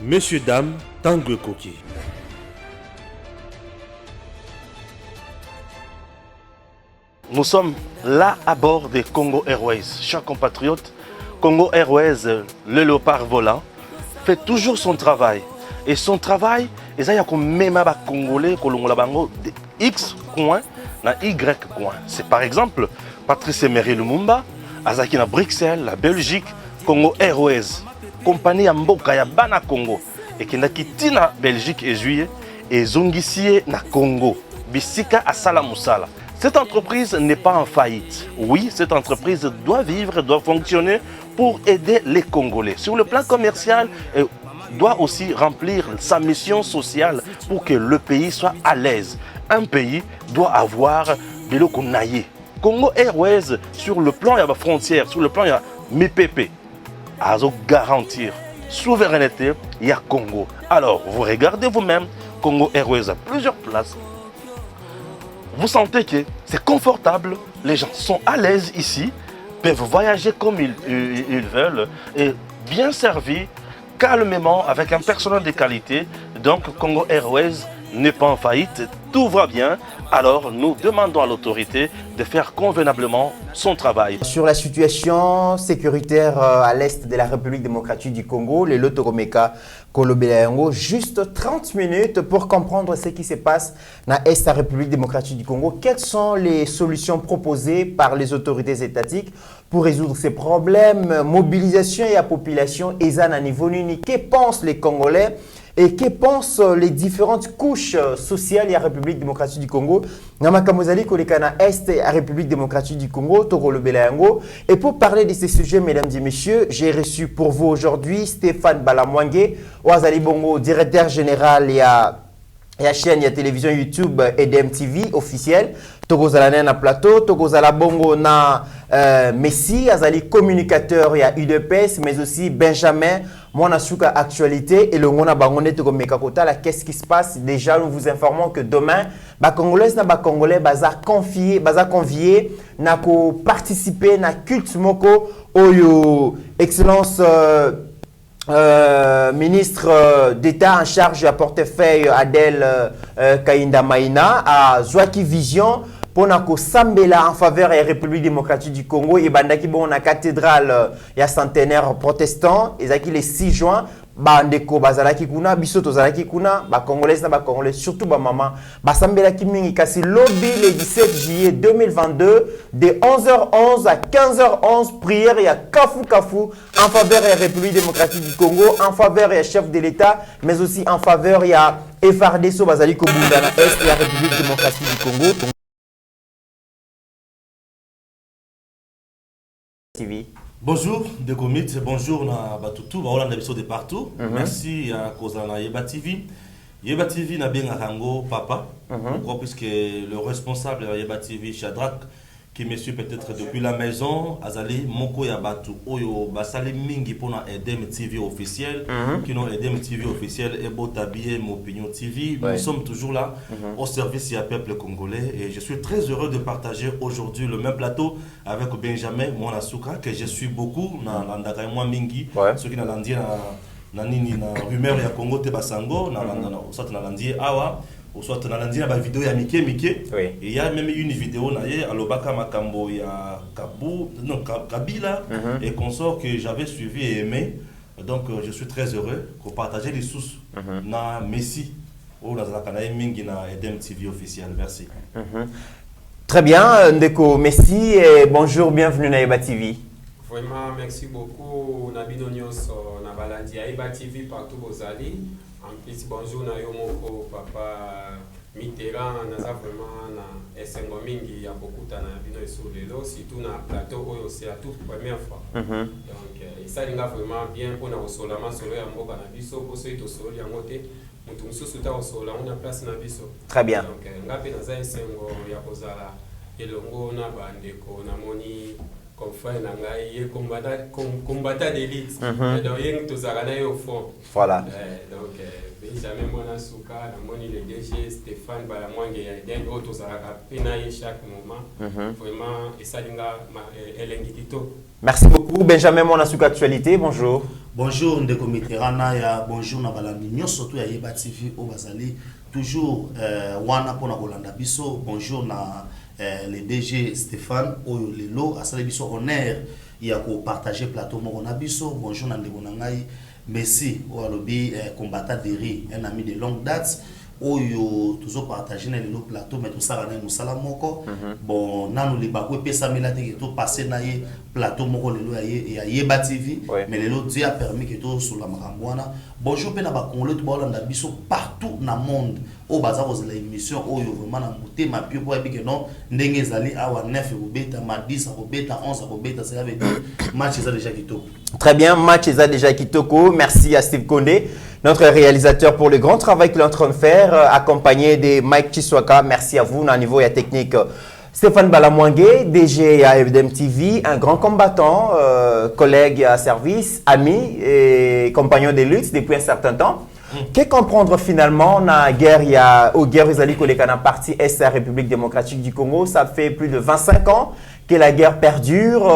Messieurs, dames, Tanguy Koki. Nous sommes là à bord des Congo Airways. Chers compatriotes, Congo Airways, le léopard volant, fait toujours son travail. Et son travail, il y a même des Congolais qui ont X coin, Y coin. C'est par exemple Patrice Emery Lumumba, Azaki na Bruxelles, la Belgique, Congo Airways, compagnie Mboka ya Bana Congo, et qui n'a quitté la Belgique et juillet, et Zongisie na Congo, Bisika à Salamoussala. Cette entreprise n'est pas en faillite. Oui, cette entreprise doit vivre, doit fonctionner pour aider les Congolais. Sur le plan commercial, elle doit aussi remplir sa mission sociale pour que le pays soit à l'aise. Un pays doit avoir de l'eau qu'on aille. Congo Airways, sur le plan, il y a la frontière, sur le plan, il y a MIPP. À garantir souveraineté, il y a Congo. Alors, vous regardez vous-même, Congo Airways a plusieurs places. Vous sentez que c'est confortable, les gens sont à l'aise ici, peuvent voyager comme ils veulent et bien servis, calmement, avec un personnel de qualité. Donc Congo Airways n'est pas en faillite, tout va bien. Alors nous demandons à l'autorité de faire convenablement son travail. Sur la situation sécuritaire à l'est de la République démocratique du Congo, les Lotoromeka Kolobelayango, juste 30 minutes pour comprendre ce qui se passe dans l'est de la République démocratique du Congo. Quelles sont les solutions proposées par les autorités étatiques pour résoudre ces problèmes? Mobilisation et la population, à niveau nini. Que pensent les Congolais? Et que pensent les différentes couches sociales de la République démocratique du Congo? Namakamozali Kolekana Est et la République démocratique du Congo, Togolo Belayango. Et pour parler de ces sujets, mesdames et messieurs, j'ai reçu pour vous aujourd'hui Stéphane Balamwangé, Ouazali Bongo, directeur général et à la chaîne, il y a télévision YouTube EDM TV officielle. Togozala na plateau, Togozala Bongo na Messi, Azali communicateur, il y a UDPS, mais aussi Benjamin, Monasuka Actualité et le Mona Bangone Togomeka Kota. Qu'est-ce qui se passe? Déjà, nous vous informons que demain, Congolais na Congolais baza convié na ko participer na culte moko oyo excellence ministre d'État en charge du portefeuille Adel Kainda Maïna à Zouaki Vision pour Sambela en faveur de la République démocratique du Congo et bandaki bon na cathédrale ya centenaire protestant et les 6 juin bandeko bazalaki kuna biso tozalaki kuna congolais na congolais surtout maman basambela kimingi kasi lobby le 17 juillet 2022 de 11h11 à 15h11 prière ya kafu en faveur de la République démocratique du Congo, en faveur du chef de l'État, mais aussi en faveur de la FRDC bazali kobunda na est de la République démocratique du Congo. TV. Bonjour de Gomit, bonjour na Batutu, Baola Nabiso de partout. Merci à Kozana Yeba TV. Yeba TV na bien Rango papa. Pourquoi? Puisque le responsable de Yeba TV, Shadrach, qui me suit peut-être depuis la maison, Azali Moko Yabatu, Oyo Basali Mingi pour na EDM TV officiel, qui n'ont EDM TV officiel et Botabie, Mopinion TV. Nous sommes toujours là au service du peuple congolais et je suis très heureux de partager aujourd'hui le même plateau avec Benjamin Monasuka que je suis beaucoup na Ndaka moi Mingi, ceux qui n'ont dit na nini na rumeur ya Congo te basango na soit na landi awa ou soit na landi na ba vidéo ya Mike et il y a même une vidéo na ye alobaka makambo ya Kabila et consort que j'avais suivi et aimé. Donc je suis très heureux pour partager les sources na Messi ou na zakana mingi na EDM TV officiel. Merci. Très bien, Ndeko Messi et bonjour, bienvenue na Yeba TV. Vraiment, merci beaucoup. Nabino Nyonso, Nabalandi, Yeba TV partout Bozali. En plus, bonjour na Yomoko, Papa Mitterrand, Naza vraiment na Essengo Mingi, ya beaucoup na Bino et sur les lots, surtout na plateau, c'est la toute première fois. Donc, ça linga vraiment bien pour na Osolama, Solo Yamboka na Biso, pour ceux qui sont sur Yamote. Très bien. Donc, Naza Essengo, Yakozala, Elongo, Nabandeko, Namoni. Combattant d'élite. Donc, il au fond. Voilà. Donc, Benjamin Monasuka, le DG, Stéphane Balamwangé, chaque moment. Vraiment, et ça, merci beaucoup. Benjamin Monasuka Actualité, bonjour. Bonjour Ndeko Mitterrand ya bonjour na balandi nyonso to ya Yeba TV o bazali toujours wana pona kolanda biso bonjour na le DG Stéphane oyo lelo asala biso honneur ya ko partager plateau moko na biso bonjour na ndeko na ngai Messi o alobi combattant de riz un ami de longue date oyo toujours partager na le plateau mais tout ça na musala moko bon nanu le bako pesa melate que tout passer na ye plateau moko lelo ya Yeba TV mais lelo Dieu a permis que tout sur la marambwana bonjour pe na ba congolais to ba landa biso partout na monde o baza ko la émission oyo vraiment na muté ma pio pour que non ndenge ezali awa 9 bobeta ma 10 bobeta 11 bobeta ça veut dire match ça déjà kitoko. Très bien, match ça déjà kitoko. Merci à Steve Condé, notre réalisateur pour le grand travail qu'il est en train de faire, accompagné de Mike Chiswaka. Merci à vous, dans le niveau et technique. Stéphane Balamwangé, DG à FDM TV, un grand combattant, collègue à service, ami et compagnon de lutte depuis un certain temps. Qu'est-ce comprendre finalement la guerre, aux guerres dans partie Est de la République démocratique du Congo? Ça fait plus de 25 ans que la guerre perdure.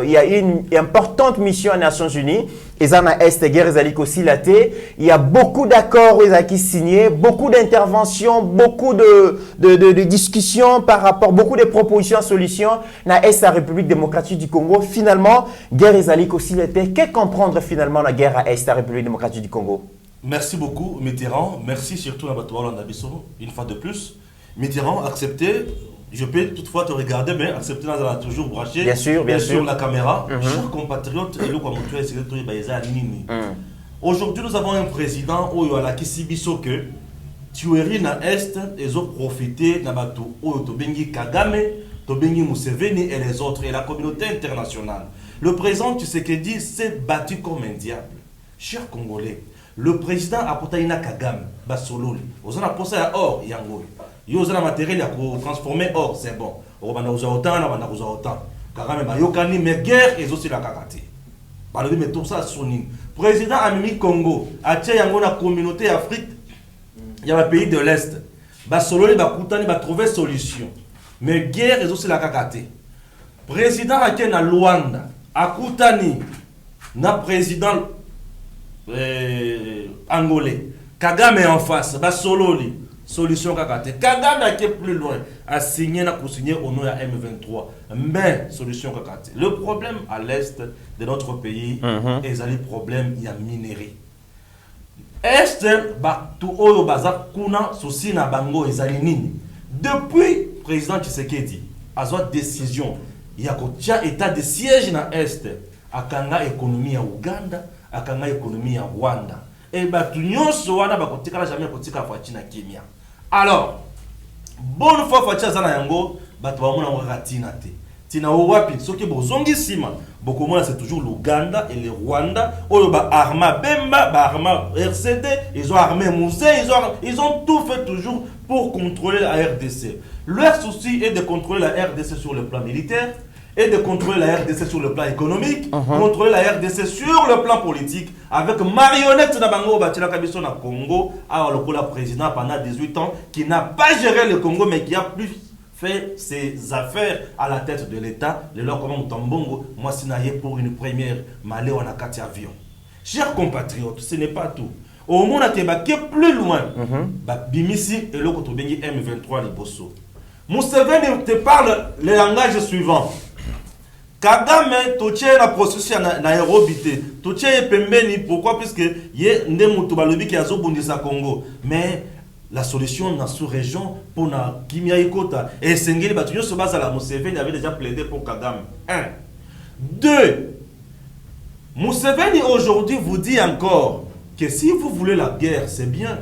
Il y a une importante mission aux Nations Unies. Et dans l'Est, la guerre aussi la il y a beaucoup d'accords qui signés, beaucoup d'interventions, beaucoup de discussions par rapport, beaucoup de propositions, solutions dans l'Est de la République démocratique du Congo. Finalement, guerre aussi la qu'est comprendre finalement la guerre à Est de la République démocratique du Congo? Merci beaucoup Mitterrand, merci surtout à Batouala Nabiso, une fois de plus. Mitterrand, accepté, je peux toutefois te regarder, mais accepter là, toujours branché bien sûr. sur la caméra. Chers compatriotes, aujourd'hui nous avons un président où il a Kissibiso que tuerie na Est, ils ont profité na Batou, où Tobengi Kagame, Tobengi Museveni et les autres, et la communauté internationale. Le président Tshisekedi s'est battu comme un diable. Chers Congolais, le président a porté une Kagame, Basololi. Vous en avez posé à or, Yango. Vous avez matériel à transformer or, c'est bon. Vous avez autant, vous avez autant. Kagame, Bayokani, mais guerre, et aussi la Kakati. Parlez mais tout ça, Soni. Président Amimi Congo, a tient Yango la communauté Afrique, il y a un pays de l'Est. Basololi, Bakoutani, va trouver solution. Mais guerre, et aussi la Kakati. Président a tient à Luanda, à Koutani, na président. Angolais. Kagame en face, Basololi, solution Kakate. Kagame a été plus loin, a signé pour signer au nom de M23. Mais solution Kakate. Le problème à l'est de notre pays, est le problème, il y a minerie. Est, tout oyo baza kuna souci na bango ezali nini. Depuis président Tshisekedi, a une décision, il y a un état de siège na est, akanga économie à Ouganda. Akanga économie ya Rwanda et batu nyonso wana bakotika jamais kotika fachi na Kenya. Alors bonne fois fachi za na yango batu ba mona ngakatina te tina wapi soki bozongi sima bokomona c'est toujours l'Ouganda et le Rwanda oyo ba arma Bemba ba arma RCD ils ont armé Moussé ils ont tout fait toujours pour contrôler la RDC. Leur souci est de contrôler la RDC sur le plan militaire et de contrôler la RDC sur le plan économique, contrôler la RDC sur le plan politique, avec marionnette Nabango Batila Kabiso na Congo, alors le président pendant 18 ans, qui n'a pas géré le Congo, mais qui a plus fait ses affaires à la tête de l'État, le leur comment Tambongo, moi sinaye pour une première, malé on a 4 avions. Chers compatriotes, ce n'est pas tout. Au monde à Teba, qui est plus loin, Bimisi et le Kotobengi M23 Liboso. Museveni te parle le langage suivant. Kagame toche la processus na Nairobi te toche pembeni pourquoi puisque ye ndemu tobalobi ki azobundisa Congo mais la solution dans sous-région pour na kimia ikota et sengeli batu nyoso bazala Museveni avait déjà plaidé pour Kagame. 1 2 Museveni aujourd'hui vous dit encore que si vous voulez la guerre c'est bien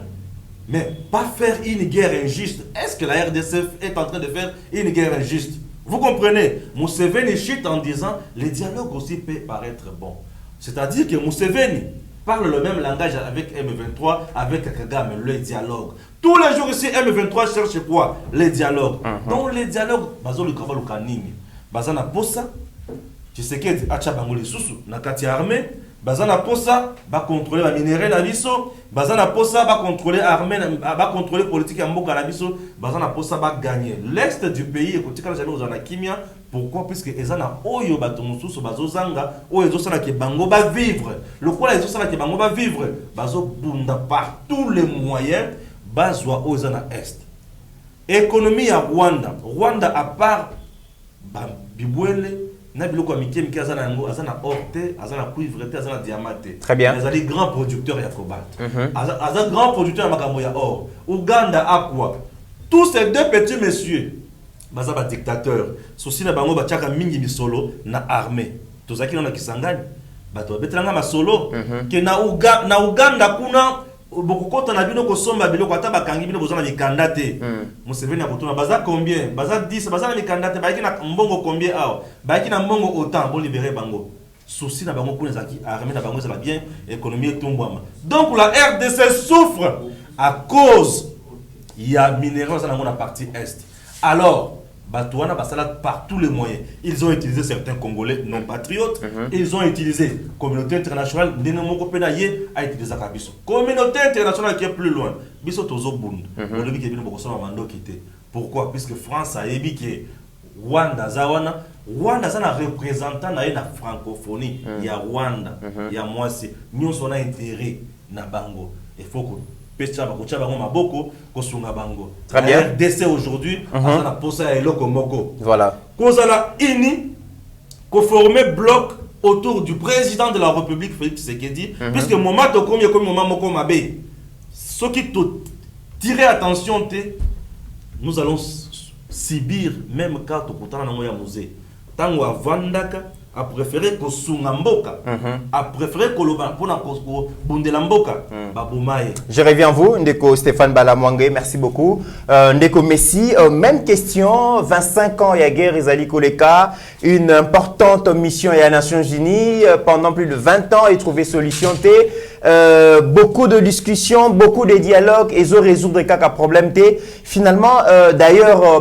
mais pas faire une guerre injuste. Est-ce que la RDC est en train de faire une guerre injuste? Vous comprenez, Museveni chute en disant le dialogue aussi peut paraître bon. C'est-à-dire que Museveni parle le même langage avec M23, avec Kagame, le dialogue. Tous les jours ici, M23 cherche quoi? Le dialogue. Donc le dialogue, bazo le kavalu kanini. Bazana posa, tu sais que Achabango les sous, na kati armée, bazana posa ba contrôler ba minerais na biso, bazana posa ba contrôler armée, ba contrôler politique ya mboka na biso, bazana posa ba gagner l'est du pays. Écoutez quand jamais aux kimia, pourquoi? Puisque ezana oyo bato mususu bazozanga oyo ezosala ke bango ba vivre. Le quoi ezosala ke bango ba vivre, bazo bunda par tous les moyens bazwa oyo ezana est. Économie ya Rwanda à part ba bibwele na biloko ya mike mike azana yango azana or te azana cuivre te azana diamant te. Très bien. Mais azali grand producteur ya cobalt. Azali grand producteur ya makambo ya or. Uganda a quoi? Tous ces deux petits messieurs baza ba dictateur. Sosi na bango ba tiaka mingi misolo na armée. Tozaki na Kisangani. Bato betelanga masolo ke na Uganda kuna bokokota na bino kosomba biloko ata bakangi bino bozana mikanda te. Museveni akotuna baza combien? Baza 10, baza na mikanda te, baiki na mbongo combien awa? Baiki na mbongo autant bon libérer bango. Souci na bango kuna zaki armée na bango ça va bien, économie tombouama. Donc la RDC souffre à cause il y a minéraux dans la partie est. Alors Batouana Basala par tous les moyens. Ils ont utilisé certains Congolais non patriotes. Ils ont utilisé la communauté internationale. Nenomoko Penaye a utilisé la communauté internationale qui est plus loin. Biso Tozo Bund. Pourquoi? Puisque France a dit que Rwanda Zawana. Rwanda c'est un représentant de la francophonie. Il y a Rwanda. Il y a moi aussi. Nous sommes intérêt na Bango. Il faut que très bien. RDC aujourd'hui, on a posé à Eloko Moko. Voilà. Qu'on a ini, qu'on forme bloc autour du président de la République, Félix Tshisekedi, puisque moment de combien comme moment Moko Mabé, ce qui te tirer attention, nous allons subir même quand au côté de la musée. Tango a Vandaka a préféré que Sungamboka, a préféré que le Bundelamboka, Baboumaye. Je reviens à vous, Ndeko Stéphane Balamwangé, merci beaucoup. Ndeko Messi, même question, 25 ans, il y a guerre, Izali Koleka, une importante mission à les Nations Unies, pendant plus de 20 ans, et trouver solution. Beaucoup de discussions, beaucoup de dialogues, et ils ont résoudre quelques problèmes. Finalement, d'ailleurs,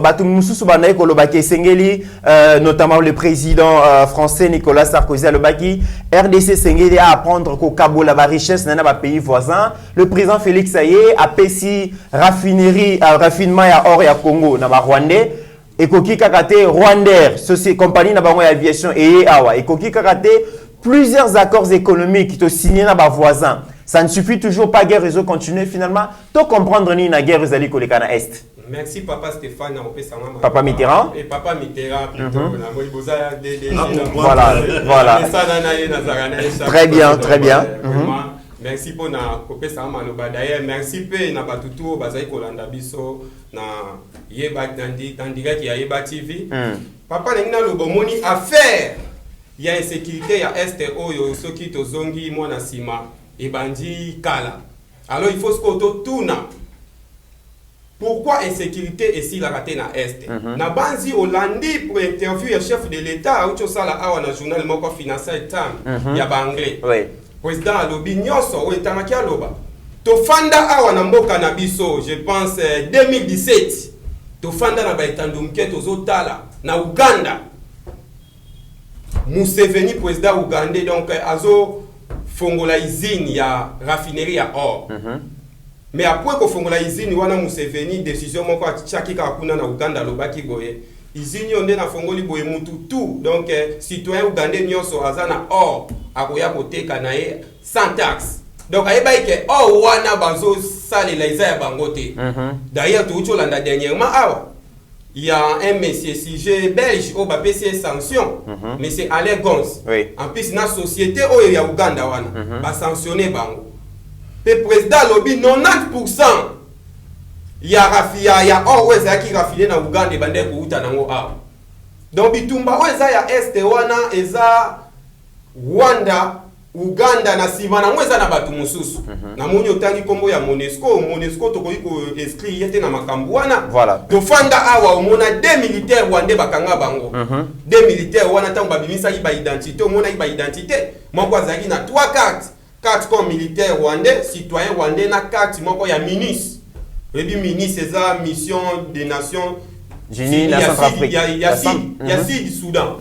notamment le président français Nicolas Sarkozy Alobaki, RDC Sengeli à apprendre qu'au Cabo la richesse dans les pays voisins. Le président Félix Saye a payé raffinerie, raffinement à or et à Congo, dans Rwandais. Et Koki Kakate, Rwandair, société compagnie na aviation et awa. Et Koki Kakate, plusieurs accords économiques qui sont signés dans les voisins. Ça ne suffit toujours pas, guerre réseau continue finalement. Tu comprendre ni na guerre réseau koleka na est. Merci Papa Stéphane. Papa Mitterrand. Et Papa Mitterrand plutôt. Voilà, voilà. Très bien, très bien. Merci pour na kopé ça maloba. D'ailleurs merci pe na batutu bazai kolanda biso na yeba tandika ki ya yeba TV. Papa nengina lobomoni affaire. Il y a insécurité ya est oyo soki tozongi mwana sima ebandi kala. Alors il faut ce qu'on tourne. Pourquoi insécurité ici la raté na est? Na banzi Hollandi pour interview le chef de l'État ou sala awa na journal moko financier tam ya ba anglais. Oui. Président alobi nyonso o etamaki aloba. To fanda awa na mboka na biso, je pense 2017. To fanda na ba etandumke tozotala na Uganda. Museveni président ougandais donc azo fongola usine ya raffinerie ya or. Mais après que fongola usine wana Museveni décision moko chaki ka kuna na Uganda lobaki boye. Usine yonde na fongoli boye mutu tout donc citoyen ougandais nyonso azana or akoya koteka na ye sans taxe. Donc ayeba ke or wana bazo sale la isa ya bangote. D'ailleurs tout landa dernièrement awa. Il y a un monsieur CG belge au BPC sanction, mais c'est Alain Gons. Oui. En plus, dans la société, il y a Uganda, va sanctionner Bango. Le président lobby 90%. Il y a Orweza qui raffiné dans Uganda et Bandé Kouta Nango A. Donc, Bitumba, Weza ya Este Wana, Eza Rwanda, Uganda na sima na mweza na batu mususu na moni otangi kombo ya Monesco to ko inscrit yete na makambu wana voilà to fanda awa omona des militaires wande bakanga bango des militaires wana tango babimisa iba identité omona iba identité moko azaki na 3 cartes comme militaire rwandais citoyen rwandais na carte moko ya ministre ebi ministre eza mission des nations Juni na Centrafrique. Il y a Sud Soudan.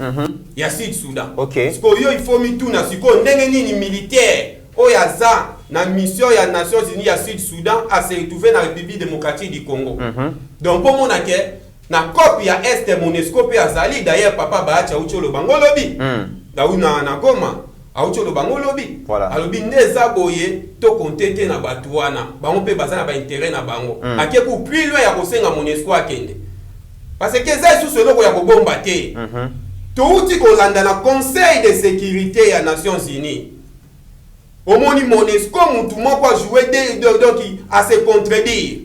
Il y a Sud Soudan. OK. Parce que il faut mi tout na siko ndenge nini militaire oyaza na mission ya Nations Unies ya Sud Soudan a se retrouver na République démocratique du Congo. Donc pour mon ke na copie ya Est Monesco pe azali d'ailleurs papa Baacha Ucholo Bangolobi. Na Goma Ucholo Bangolobi. Voilà. Alobi neza boye to kontete na batuana. Bango pe baza na ba intérêt na bango. Akeku plus loin ya kosenga Monesco akende. Parce que ça sous ce logo ya kobomba te. Touti kolanda na Conseil de sécurité des Nations Unies. Au moni Monesco mutu moko a joué donc à se contredire.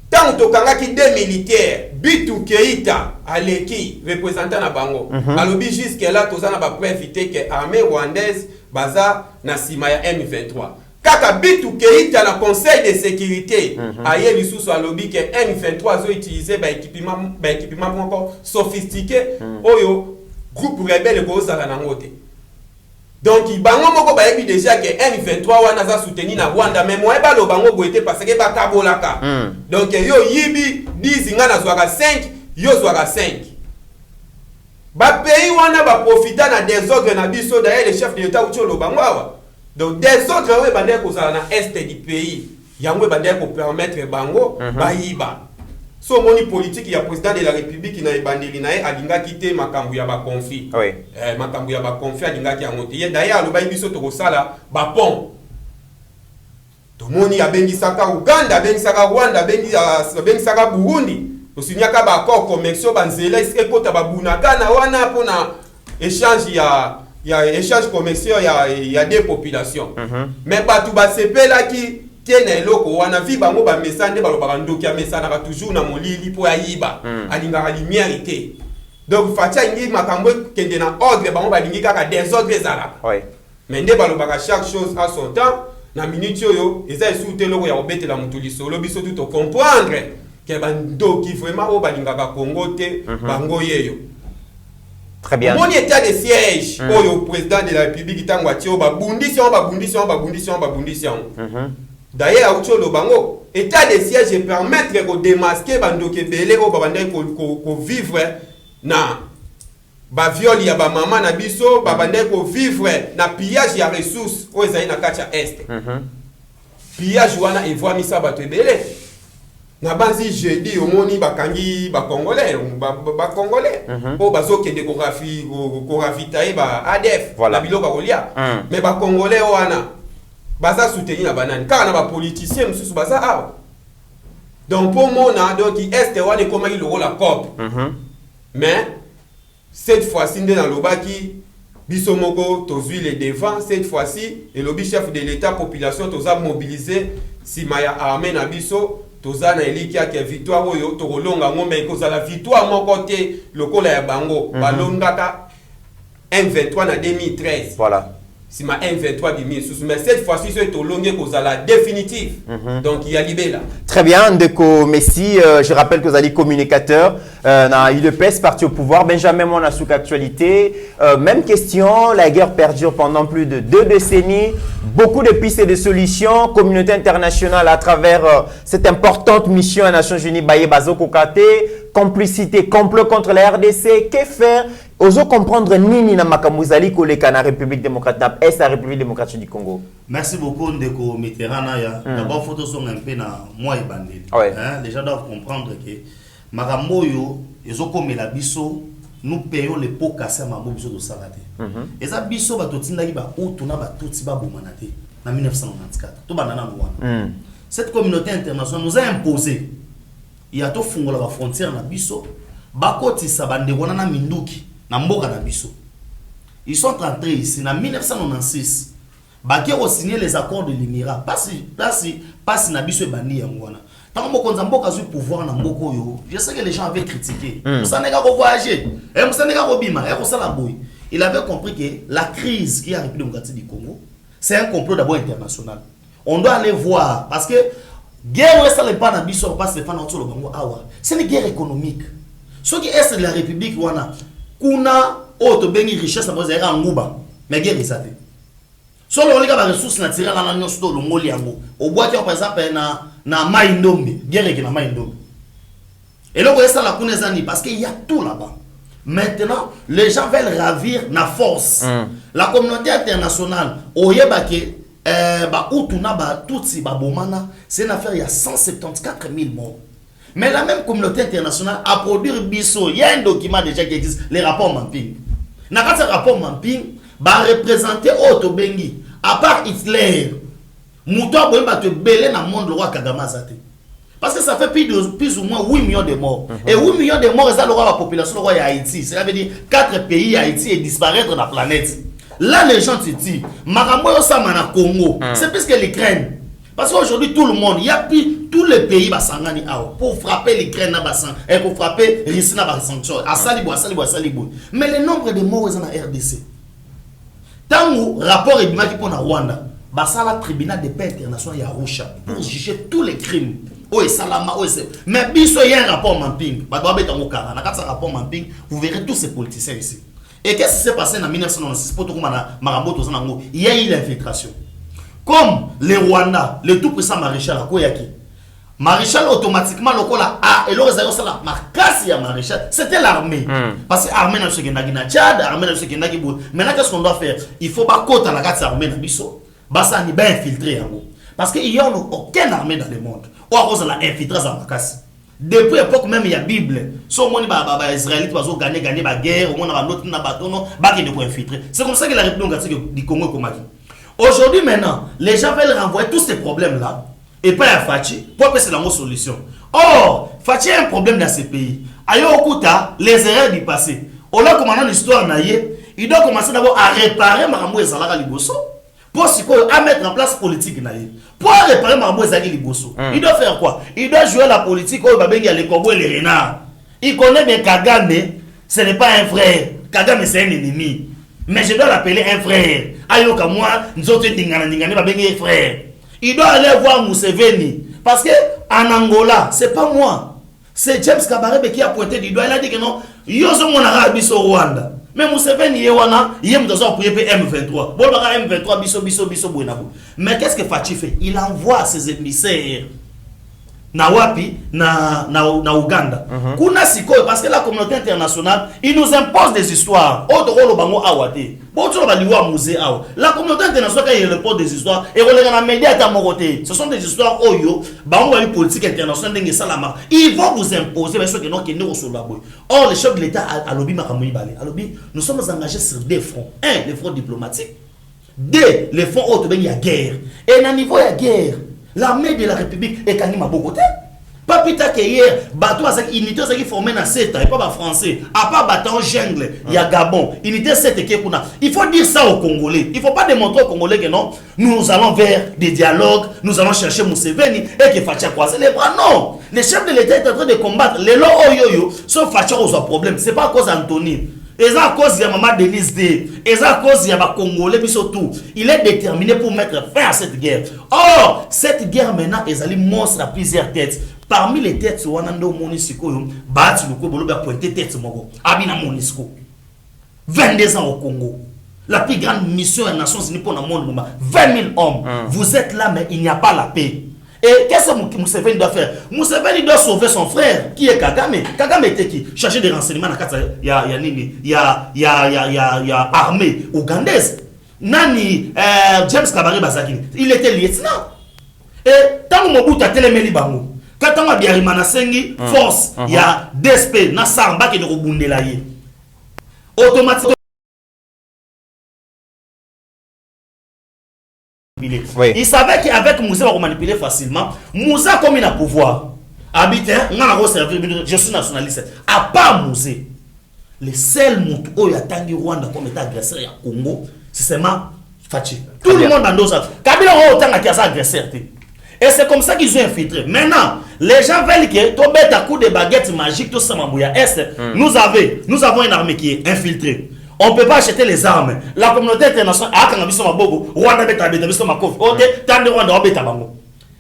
Tant to kanga ki des militaires, Bitu Keita aleki représentant na bango. Alobi jusque là tozana ba préviter que armée rwandaise baza na sima ya M23. Kaka Bitu Keita na Conseil de sécurité aye lisusu alobi que M23 zo utiliser ba équipement encore sophistiqué oyo groupe rebelle ko zala na ngote. Donc bango moko ba yebi déjà que M23 wana za soutenir na Rwanda mais moi ba lo bango boité parce que ba kabolaka. Donc yo yibi 10 nga na zwaka 5 yo zwaka 5. Ba pays wana ba profiter na désordre na biso d'ailleurs le chef de l'état Ucholo bango awa. Donc des autres we bande ko zala na est du pays yango bande ko permettre bango ba yiba. So moni politique ya président de la République na ebandeli na ye alinga kité makambu ya ba conflit. Oui. Makambu ya ba conflit alinga ki amonte. Ye d'ailleurs aloba biso to kosala ba pont. To moni abengi saka Uganda, abengi saka Rwanda, abengi saka Burundi. To signaka ba accord commerciaux banzela ekota ba bunaka na wana pona échange ya échange commercial ya des populations. Mais ba tu ba sepela ki tiene eloko wana vi bango ba mesande balobaka ndoki ya mesana ka toujours na molili po ya yiba alingaka lumière te. Donc fatia ngi makambo kende na ordre bango balingi kaka désordre ezala. Oui. Mais nde balobaka chaque chose à son temps na minute oyo eza esute loko ya obetela mutu lisolo biso tout to comprendre que bandoki vraiment o balingaka Congo te bango yeyo. Très bien. Mon état de siège oyo président de la République tango atio ba bundisi. D'ailleurs, Ucholo Bango, état de siège permettre de démasquer bandoke belé au babandai ko vivre na ba viol ya ba maman na biso, babandai ko vivre na pillage ya ressources au ezali na kacha est. Pillage wana evoa misa bato belé. Na banzi jeudi omoni bakangi ba congolais, ba congolais. Po bazokende ko ravitailler ba ADF, la biloko kolia. Mais ba congolais wana baza soutenir la banane car na ba politicien mususu baza awa. Donc pour mona donc est wana comment il aura la COP. Mais cette fois-ci dans lobaki biso moko tozui les devants cette fois-ci et le chef de l'état population toza mobiliser si maya armée na biso toza na elikia ke victoire oyo to kolonga ngombe ko la victoire moko te lokola ya bango balongaka M23 na 2013. Voilà. Si ma M23 mais cette fois-ci c'est au long que la définitive. Donc il y a libé là. Très bien, Ndeko Messi, je rappelle que vous allez communicateur, dans UDPS, parti au pouvoir, Benjamin Monasouk actualité. Même question, la guerre perdure pendant plus de 2 décennies. Beaucoup de pistes et de solutions, communauté internationale à travers cette importante mission à Nations Unies, Baye Bazoko Kate, complicité, complot contre la RDC, que faire? Oso comprendre nini na makamuzali koleka na République démocratique est la République démocratique du Congo. Merci beaucoup Ndeko Mitterrand ya. D'abord photo sont un peu na moi et bandeli. Les gens doivent comprendre que makambo yo ezokomela la biso nous payons les pots cassés mambo biso de salade. Et ça biso ba totinda ki ba outu na ba tutsi ba bomanate na 1994. To banana wana. Cette communauté internationale nous a imposé il y a to fungola ba frontière na biso ba kotisa bande wana na minduki. Ils sont entrés ici en 1996. Baki ont signé les accords de l'Émirat. Pas si Nabiso et Bandi Yangwana. Tant que nous avons eu pouvoir dans Mboko yo, je sais que les gens avaient critiqué. Vous n'avez pas voyagé. Vous n'avez pas bima. Il avait compris que la crise qui a République démocratique du Congo, c'est un complot d'abord international. On doit aller voir parce que guerre ça n'est pas Nabiso, pas c'est pas notre le Congo. C'est une guerre économique. Ce qui est de la République wana kuna auto bengi richesse na bozera nguba mais guerre isate solo olika ba ressources na tira na nyo sto longoli yango obwaki par exemple na mai ndombe guerre ki na mai ndombe Et là, vous voyez ça, la Kounezani, parce qu'il y a tout là-bas. Maintenant, les gens veulent ravir la force. La communauté internationale, c'est une affaire, il y a 174 000 morts. Mais la même communauté internationale a produit Bisso. Il y a un document déjà qui existe, les rapports Mamping. Dans ce rapport Mamping, va représenter Otobengi. À part Hitler, Moutoua Boyemba te belé dans le monde le roi Kagame Azate. Parce que ça fait plus ou moins 8 millions de morts. Et 8 millions de morts, c'est le roi de la population, le roi d'Haïti. Cela veut dire 4 pays Haïti et disparaître de la planète. Là, les gens te disent, Maramoyo Samana Congo, c'est plus que l'Ukraine. Parce qu'aujourd'hui, tout le monde, il y a tous les pays pour frapper l'Ukraine, et pour frapper Russie, mais le nombre de morts est dans la RDC. Tant que le rapport est bien pour Rwanda, le tribunal de paix international à Arusha pour juger tous les crimes. Mais il y a un rapport Mamping. Vous verrez tous ces politiciens ici. Et qu'est-ce qui s'est passé en 1996? Il y a eu l'infiltration. Comme les Rwandais, le tout puissant maréchal à Koyaki. Maréchal automatiquement, c'était l'armée. Parce que l'armée n'a pas de Tchad, l'armée n'a pas de. Maintenant, qu'est-ce qu'on doit faire? Il faut pas côté la carte armée n'a pas bien infiltré. Parce qu'il n'y a aucune armée dans le monde. Ou à cause de l'infiltration dans la casse. Depuis l'époque même, il y a la Bible. Si on a les Israélites qui gagné la guerre, on a d'autres qui ont infiltré. C'est comme ça que la République du Congo est comme aujourd'hui, maintenant, les gens veulent renvoyer tous ces problèmes-là et pas à Fachi pour que c'est la bonne solution. Or, Fachi a un problème dans ces pays. Ayo Okuta, les erreurs du passé. On a commandé l'histoire, il doit commencer d'abord à réparer Maramou et Zalara Liboso pour à mettre en place politique. Pour réparer Maramou et Zalara Liboso, il doit faire quoi? Il doit jouer la politique où il y a les corbeaux et les renards. Il connaît bien Kagame, ce n'est pas un frère. Kagame, c'est un ennemi. Mais je dois l'appeler un frère. Ayoka moi, nous autres frère. Il doit aller voir Museveni. Parce que en Angola, c'est pas moi. C'est James Kabarebe qui a pointé du doigt. Il a dit que non, il y a un arabe au Rwanda. Mais Museveni, il y a un M23. Bon, M23, biso. Mais qu'est-ce que Fachi fait? Il envoie ses émissaires. Na wapi na Uganda. Kuna siko parce que la communauté internationale, il nous impose des histoires. La communauté internationale quand il repose des histoires et les médias ce sont des histoires politique internationale ils vont vous imposer mais ceux qui n'ont or le chef de l'État a lobby nous sommes engagés sur deux fronts. Un, les fronts diplomatiques. Deux, les fronts où il y a guerre. Et à niveau il y a guerre. L'armée de la République est quand même à Bogoté. Pas plus tard qu'hier, bateau avec unité qui formé dans 7 ans, et pas français. À part bateau jungle, il y a Gabon, unité 7 qui est là. Il faut dire ça aux Congolais. Il ne faut pas démontrer aux Congolais que non, nous allons vers des dialogues, nous allons chercher Museveni et que Facha croise les bras. Non, le chef de l'État est en train de combattre les lois oyoyo, sauf Facha aux problème. Ce n'est pas à cause d'Anthony. Et ça à cause de Maman Denise D. Et ça à cause de Congolais, mais surtout, il est déterminé pour mettre fin à cette guerre. Or, cette guerre maintenant, ils allaient monstre à plusieurs têtes. Parmi les têtes, on a un Monisco, Bati Luko, Boloba pointé tête Mogo, Abina Monisco. 22 ans au Congo. La plus grande mission des Nations Unies pour le monde, 20 000 hommes. Vous êtes là, mais il n'y a pas la paix. Et qu'est-ce que Museveni doit faire? Museveni doit sauver son frère, qui est Kagame. Kagame était qui? Chercher des renseignements dans il y a armée ougandaise. Nani, James Kabari Bazaki, il était lieutenant. Et tant que Mobutu a téléméli bango, quand on a bien Sengi, force, il y a DSP, Nassamba qui est de Robundelaye. Automatiquement. Oui. Il savait qu'avec Moussa, on va manipuler facilement. Moussa, comme il a pouvoir, habiter, je suis nationaliste. À part Moussa, les seuls mots qui ont Rwanda comme état agresseur au Congo, c'est seulement Fachi. Tout le monde dans nos autres. Kabila a autant agresseur. Et c'est comme ça qu'ils ont infiltré. Maintenant, les gens veulent que tu mettes à coup de baguettes magiques, tout ça, nous avons une armée qui est infiltrée. On ne peut pas acheter les armes. La communauté internationale a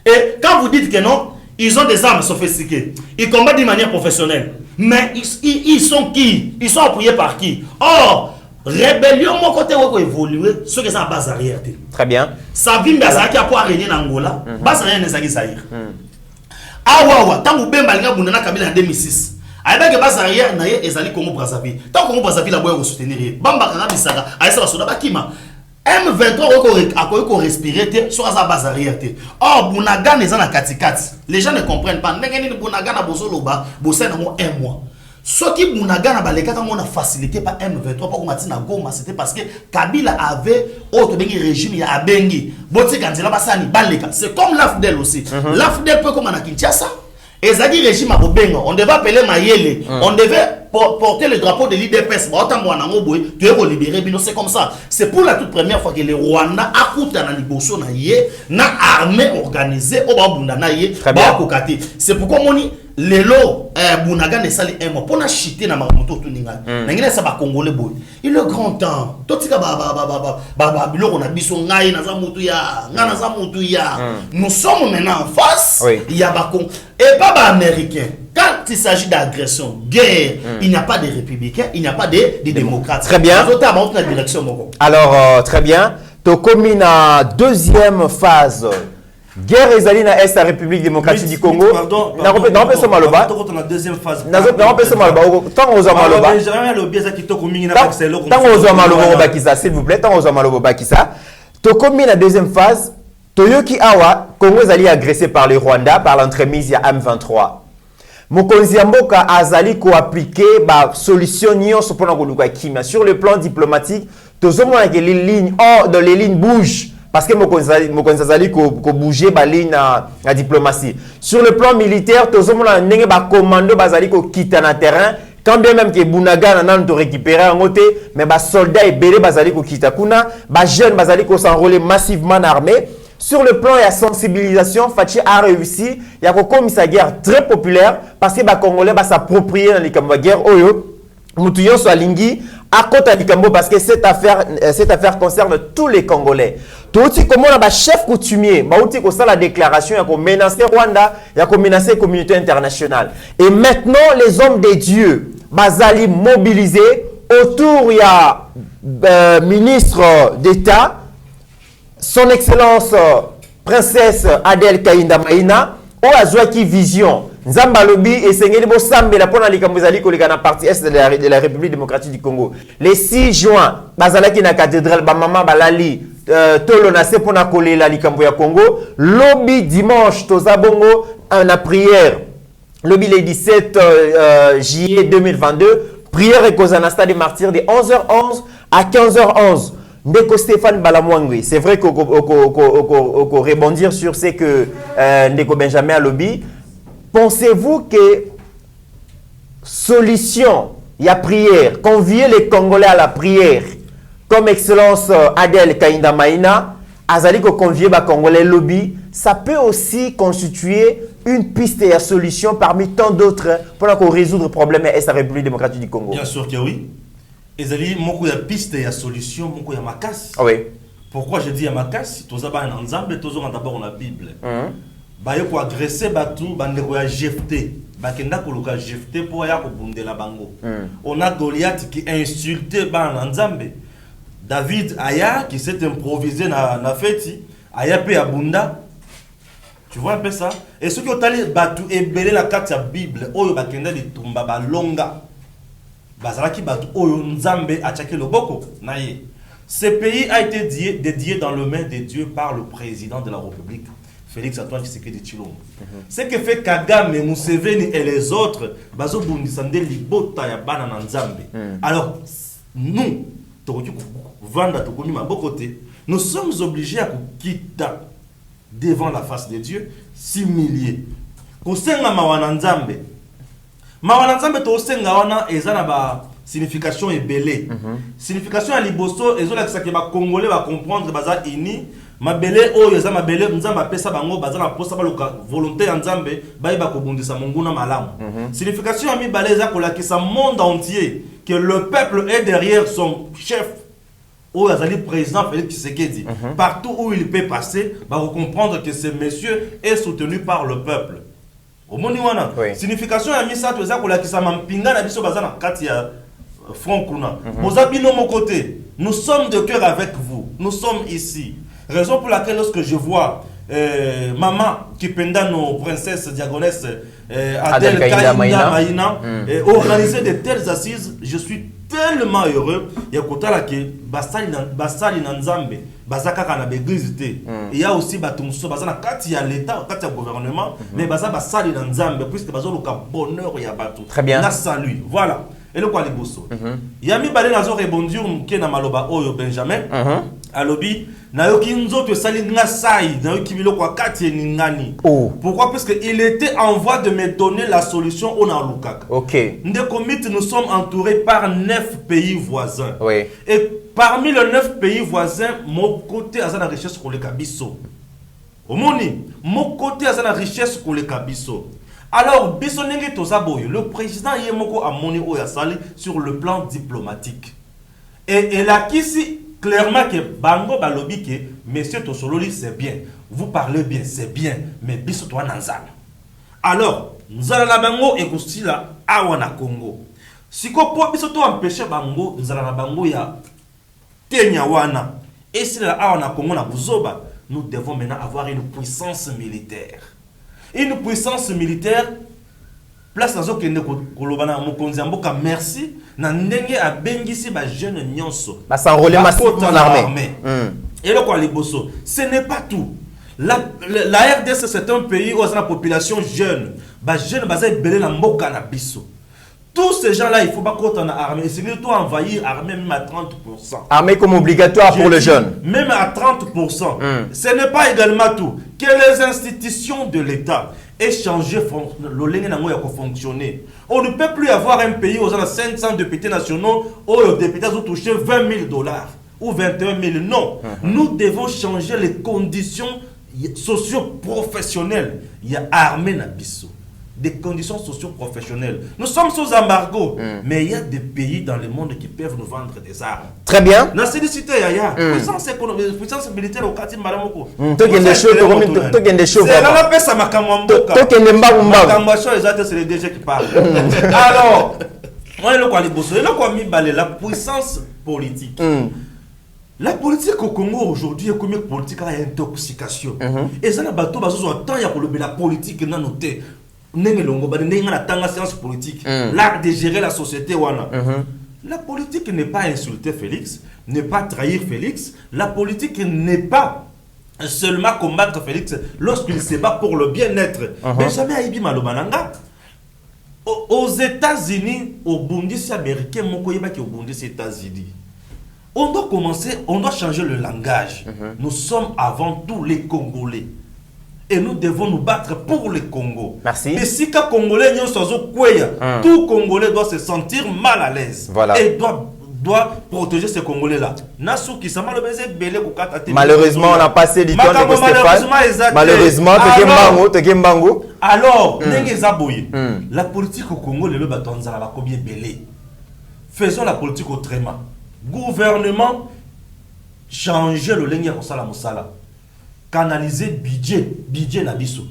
et quand vous dites que non, ils ont des armes sophistiquées. Ils combattent d'une manière professionnelle. Mais ils sont qui? Ils sont appuyés par qui? Or, rébellion, mon côté, où évoluer, ce qui est en base arrière. Très bien. Ça vient de qui a pour régner en Angola. Base arrière, n'est-ce pas? awawa tango bemba linga bundana Kabila en 2006 ayebaki base arrière na ye ezali Congo Brazzaville tant Congo Brazzaville aboya ko soutenir ye bamba kanga bisaka ayesa basoda bakima M23 akoki ko respirer te sur sa base arrière te. Or Bunagana eza na katikati. Les gens ne comprennent pas ndenge nini Bunagana bozoloba bosena mo 1 mois. Ce qui Bunagana baleka quand on a facilité par M23 pour qu'on na Goma, c'était parce que Kabila avait autre bengi régime ya abengi. Boti kanzela basani baleka. C'est comme l'AFDEL aussi. L'AFDEL peut comme na Kinshasa. Ezagi régime à Bobenga. On devait appeler Mayele. On devait porter le drapeau de l'IDPS. Tu es libéré. C'est comme ça. C'est pour la toute première fois que le Rwanda a coûté na liboso na ye, na armée organisée au Babunda na ye, c'est pourquoi on dit lelo Bunagana sali un mois pour na chiter na mamoto tout ninga. Nangina ça ba congolais boy. Il est grand temps. Totika ba biloko na biso ngai na za mutu ya, ngana za mutu ya. Nous sommes maintenant en face. Il y a ba et pas ba américain. Quand il s'agit d'agression, guerre, il n'y a pas de républicains, il n'y a pas de démocrates. Très bien. Alors, très bien. Tokomi na deuxième phase. Guerre ezali na Est la République démocratique du Congo. Pardon. Non, pas seulement le bas. On a deuxième phase. Non, pas seulement le bas. Tant aux hommes le bas. Tant aux hommes le bas, s'il vous plaît. Tant aux hommes le bas qui ça. Tokomi na deuxième phase. Toyoki Awa, Congo ezali agressé par le Rwanda par l'entremise ya M23. Mokonzi Mboka azali ko appliquer ba solution nyonso pona koluka kimia sur le plan diplomatique tozomona que les lignes dans les lignes bougent parce que mokonzi azali ko bouger ba ligne na diplomatie. Sur le plan militaire tozomona ndenge ba commando bazali ko quitter na terrain quand bien même que Bunagana nan to récupérer en côté mais ba soldats et belé bazali ko quitter kuna ba jeunes bazali ko s'enrôler massivement en armée. Sur le plan de la sensibilisation, Fachi a réussi. Il y a une guerre très populaire parce que les Congolais vont s'approprier dans les guerre. Moutouyon soit lingui à côté du Cambo parce que cette affaire concerne tous les Congolais. Tout comme on a chef coutumier, on a la déclaration, il y a menacé Rwanda, il y a menacé la communauté internationale. Et maintenant, les hommes de Dieu, bazali mobilisés autour, il y a ministre d'État. Son Excellence Princesse Adèle Kainda Maïna, ou Azouaki Vision, Nzambalobi et Sengeli Bosambe, la pona likambozali koleka na partie est de la République démocratique du Congo. Le 6 juin, bazalaki na cathédrale Bamama Balali, Tolo na sepona kolela likambo ya Congo. Lobby dimanche, Tozabongo, na prière. Lobby le 17 juillet 2022, prière et cause à stade des martyrs de 11h11 à 15h11. Ndeko Stéphane Balamwangwe, c'est vrai qu'on rebondir sur ce que Ndeko Benjamin a lobby. Pensez-vous que solution, il y a prière, convier les Congolais à la prière, comme Excellence Adèle Kainda Maïna, Azali ko convier les Congolais lobby, ça peut aussi constituer une piste et une solution parmi tant d'autres pour résoudre le problème de la République démocratique du Congo. Bien sûr que oui. Ezali moko ya piste ya solution moko ya makasi. Oui. Pourquoi je dis ya makasi? Tozaba na nzambe tozonga d'abord na Bible. Ba yo ko agresser batu bandeko ya jephté. Bakenda koluka jephté pour ya ko bundela bango. On a Goliath qui insultait ba na nzambe. David aya qui s'est improvisé na feti, aya pe ya bunda. Tu vois un peu ça? Et ceux qui ont allé batu ebele la carte ya Bible, oyo bakenda di tumba ba longa. Ce pays a été dédié dans les mains de Dieu par le président de la République, Félix Antoine Tshisekedi Tshilombo. Ce que fait Kagame, Museveni et les autres, alors, nous, nous sommes obligés à quitter devant la face de Dieu, s'humilier. Mawananzambe to senga wana ezana ba signification ebele. Signification ya liboso ezola kisaki ba congolais ba comprendre baza ini mabele oyo eza mabele nzamba pesa bango baza na posa ba loka volonté ya nzambe ba iba ko bundisa monguna malamu. Signification ya mibale eza kolakisa monde entier que le peuple est derrière son chef. Ou azali président Félix Tshisekedi. Partout où il peut passer, ba comprendre que ce monsieur est soutenu par le peuple. Oui. Signification ya misa to eza kolakisa mampinga na biso bazana kati ya front kuna. Mozabino mon côté. Nous sommes de cœur avec vous. Nous sommes ici. Raison pour laquelle lorsque je vois maman Kipendano, princesse diagonesse Adel Kainda Maïna, organiser de telles assises, je suis tellement heureux. Il y a Kotala qui Basali Nanzambe, Bazaka Kana l'église. Il y a aussi Batumso, Bazana Kati à l'État, Kati au gouvernement, mais Basali Nanzambe, puisque Bazolo ka bonheur y a Batou. Très bien. La salut. Voilà. Et le quoi les bosso. Yami Balé Nazo rebondir, Mkena Maloba Oyo Benjamin. Alobi, Nayoki Nzoto Sali Ngasai, Nayoki Bilo kwa Kati Ningani. Pourquoi? Parce qu'il était en voie de me donner la solution au Nalukaka. Ok. Ndekomit, nous sommes entourés par 9 pays voisins. Oui. Et parmi les 9 pays voisins, mon côté a la richesse pour les Kabiso. Omoni, mon côté a la richesse pour les Kabiso. Alors, Bissonenge Tosaboy, le président Yemoko a moni Oyasali sur le plan diplomatique. Et là, ici, clairement que Bango Balobi que monsieur Tosololi c'est bien, vous parlez bien, c'est bien, mais biso toi nanzana. Alors, nous allons la Bango et Gustila awana Congo. Si ko po biso to empêcher Bango, nous allons la Bango ya Kenya wana. Et si la awana Congo na buzoba, nous devons maintenant avoir une puissance militaire. Une puissance militaire. Place dans ce kolobana mokonzi mboka merci na ndenge a bengisi ba jeune nyonso Ba s'enrôler massivement en armée. Et le quoi les bosso, ce n'est pas tout. La RDC c'est un pays où la population jeune, ba jeune ba belé na mboka na biso. Tous ces gens-là, il faut pas qu'on en armée. C'est surtout envahir l'armée même à 30%. Armée comme obligatoire pour le jeune. Même à 30%. Ce n'est pas également tout. Que les institutions de l'État aient changé fonctionner. On ne peut plus avoir un pays où on a 500 députés nationaux où les députés ont touché $20 000 ou 21 000. Non. Nous devons changer les conditions socio-professionnelles. Il y a armée na biso. Des conditions socio-professionnelles. Nous sommes sous embargo, mais il y a des pays dans le monde qui peuvent nous vendre des armes. Très bien. Dans cette cité, il y a puissance économique, puissance militaire au Kati Maramoko. Tu as des choses. C'est la paix, ça m'a kamwamboka. C'est les DG qui parlent. Alors, moi, la puissance politique. La politique au Congo aujourd'hui est comme une politique à intoxication. Et ça, la politique n'a noté. La science politique, l'art de gérer la société. La politique n'est pas insulter Félix, n'est pas trahir Félix. La politique n'est pas seulement combattre Félix lorsqu'il se bat pour le bien-être. Benjamin Aibi Malobananga, aux États-Unis, au Bundis américain, au Bundis États-Unis, on doit commencer, on doit changer le langage. Nous sommes avant tout les Congolais. Et nous devons nous battre pour le Congo. Merci. Mais si les Congolais tout Congolais doit se sentir mal à l'aise. Voilà. Et doit protéger ces Congolais-là. Malheureusement, on a passé du temps de Stéphane. Malheureusement, alors, la politique au Congo, le batonza va combien belé. Faisons la politique autrement. Gouvernement, changer le ligne pour la moussala. Canaliser budget nabiso.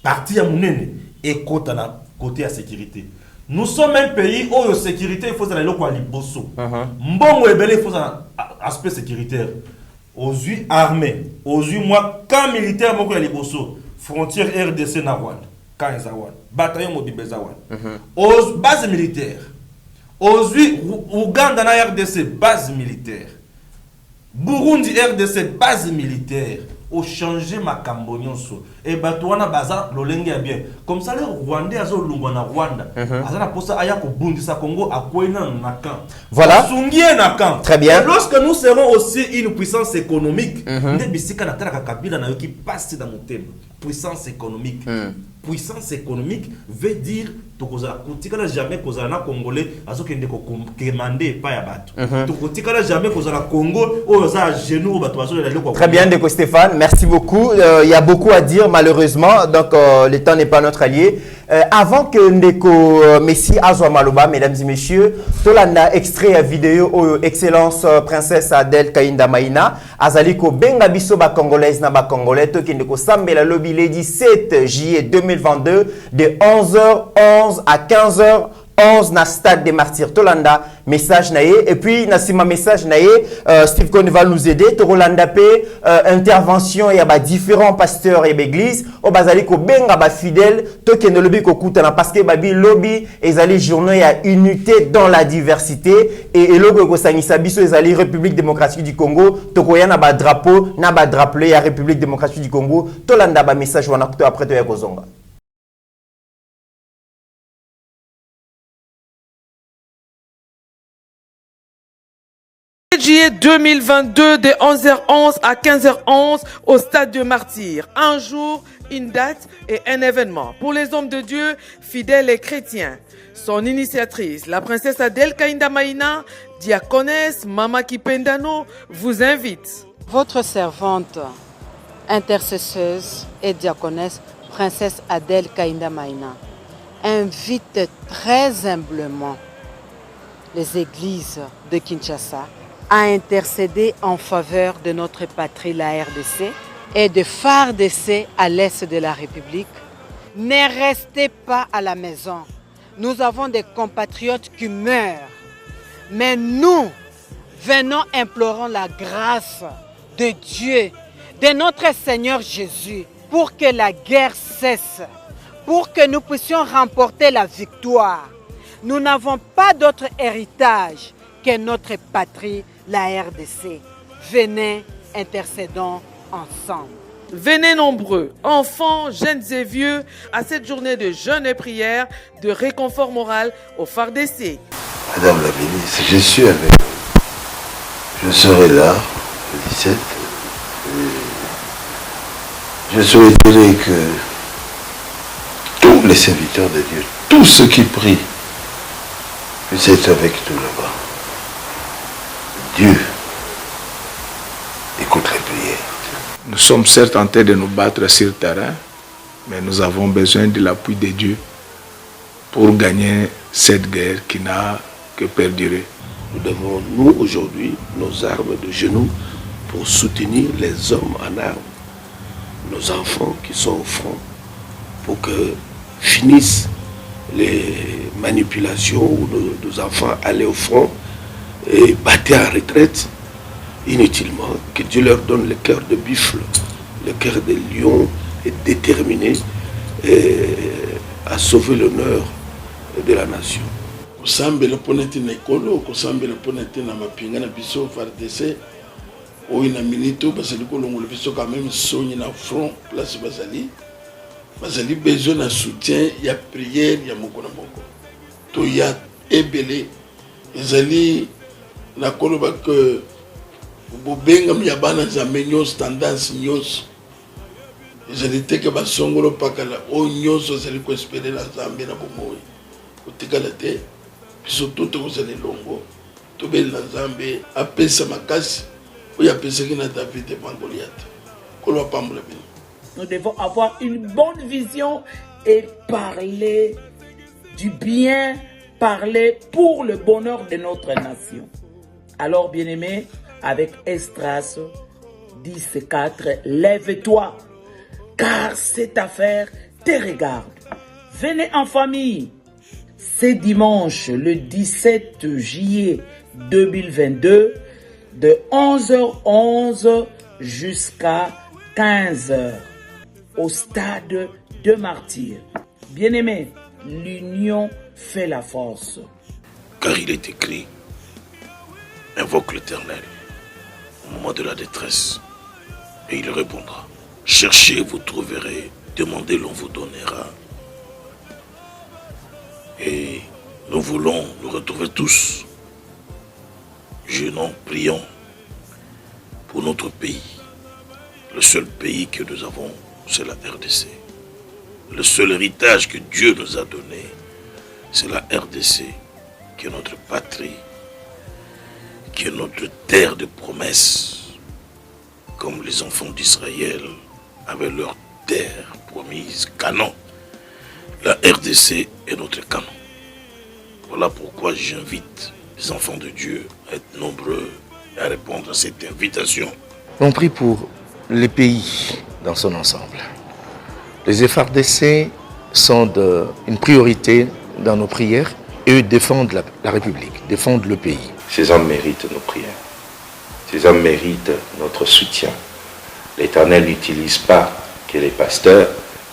Parti à Mounene et côté à sécurité. Nous sommes un pays où la sécurité, il faut aller au Kwaliboso. Mbongo et belé, il faut un aspect sécuritaire. Aux yeux armés, aux yeux moi, camp militaire, mon Kwaliboso, frontière RDC Nawan, Kanzawan, bataillon Mobibezawan. Aux bases militaires, aux yeux Ouganda na RDC, base militaire. Burundi RDC, base militaire. Au changer ma cambonionso et batouana baza lolenge bien comme ça les Rwandais azo lungwana Rwanda azana posa aya ko bundisa Congo akwena nakan voilà sungie nakan très bien. Et lorsque nous serons aussi une puissance économique nde bisika na tala kabila na yoki passe dans mon thème puissance économique puissance économique veut dire tokozala kotikala jamais kozala na Congolais azokende ko commander pas ya bato tokotikala jamais kozala Congo oza genou bato bazolela loko. Très bien Ndeko Stéphane, merci beaucoup. Il y a beaucoup à dire malheureusement, donc le temps n'est pas notre allié. Avant que Ndeko Messi Azwa Maloba, mesdames et messieurs, tolanda extrait vidéo excellence princesse Adel Kainda Maïna azaliko benga biso ba congolaise na ba congolais to kende ko sambela lobby le 17 juillet 2022 de 11h11 à 15h 11 na stade des martyrs Tolanda message naé et puis na sima message naé Steve Kone va nous aider Tolanda pe intervention ya ba différents pasteurs et l'église o bazali ko benga ba fidèles to ke no lobi ko kutana parce que babi lobby ezali journée ya unité dans la diversité et logo ko sangisa biso ezali République démocratique du Congo to ko yana ba drapeau na ba drapeau ya République démocratique du Congo Tolanda ba message wana kuto après to ya kozonga. Juillet 2022 de 11h11 à 15h11 au stade de Martyrs. Un jour, une date et un événement pour les hommes de Dieu, fidèles et chrétiens. Son initiatrice, la princesse Adèle Kainda Maïna, diaconesse Mama Kipendano, vous invite. Votre servante, intercesseuse et diaconesse, princesse Adèle Kainda Maïna, invite très humblement les églises de Kinshasa à intercéder en faveur de notre patrie, la RDC, et de FARDC à l'est de la République. Ne restez pas à la maison. Nous avons des compatriotes qui meurent. Mais nous, venons implorons la grâce de Dieu, de notre Seigneur Jésus, pour que la guerre cesse, pour que nous puissions remporter la victoire. Nous n'avons pas d'autre héritage que notre patrie, la RDC. Venez, intercédons ensemble. Venez nombreux, enfants, jeunes et vieux, à cette journée de jeûne et prière, de réconfort moral au FARDC. Madame la ministre, je suis avec vous. Je serai là le 17. Je souhaiterais que tous les serviteurs de Dieu, tous ceux qui prient, puissent être avec nous là-bas. Dieu écoute les prières. Nous sommes certes en train de nous battre sur le terrain, mais nous avons besoin de l'appui de Dieu pour gagner cette guerre qui n'a que perdurer. Nous devons, nous, aujourd'hui, nos armes de genoux pour soutenir les hommes en armes, nos enfants qui sont au front, pour que finissent les manipulations où nos enfants allaient au front et battaient en retraite inutilement. Que Dieu leur donne le cœur de buffle, le cœur de lion et déterminé à sauver l'honneur de la nation. Kosambela ponete na ekolo, kosambela ponete na mapinga na biso FARDC oyo na minito basali kolongola biso quand même sonyi na front place bazali besoin na soutien ya prière ya moko na moko to ya ebele ezali na koloba que bobenga ya bana nzambe nyonso tendance nyonso ezali te ke basongolo pakala oyo nyonso ezali koespere na nzambe na bomoi kotikala te biso toto kozala elongo tobeli na nzambe apesa makasi oyo apesaki na David devant Goliath koloba pambola bino. Nous devons avoir une bonne vision et parler du bien, parler pour le bonheur de notre nation. Alors, bien-aimés, avec Esdras 10:4, lève-toi, car cette affaire te regarde. Venez en famille. C'est dimanche, le 17 juillet 2022, de 11h11 jusqu'à 15h, au stade de Martyrs. Bien-aimés, l'union fait la force. Car il est écrit, invoque l'Éternel au moment de la détresse, et il répondra. Cherchez, vous trouverez, demandez, l'on vous donnera. Et nous voulons nous retrouver tous, jeûnons, prions pour notre pays. Le seul pays que nous avons, c'est la RDC. Le seul héritage que Dieu nous a donné, c'est la RDC, qui est notre patrie, qui est notre terre de promesses, comme les enfants d'Israël avaient leur terre promise, Canaan. La RDC est notre Canaan. Voilà pourquoi j'invite les enfants de Dieu à être nombreux et à répondre à cette invitation. On prie pour les pays dans son ensemble. Les FARDC sont une priorité dans nos prières eux défendent la République, défendent le pays. Ces hommes méritent nos prières. Ces hommes méritent notre soutien. L'Éternel n'utilise pas que les pasteurs,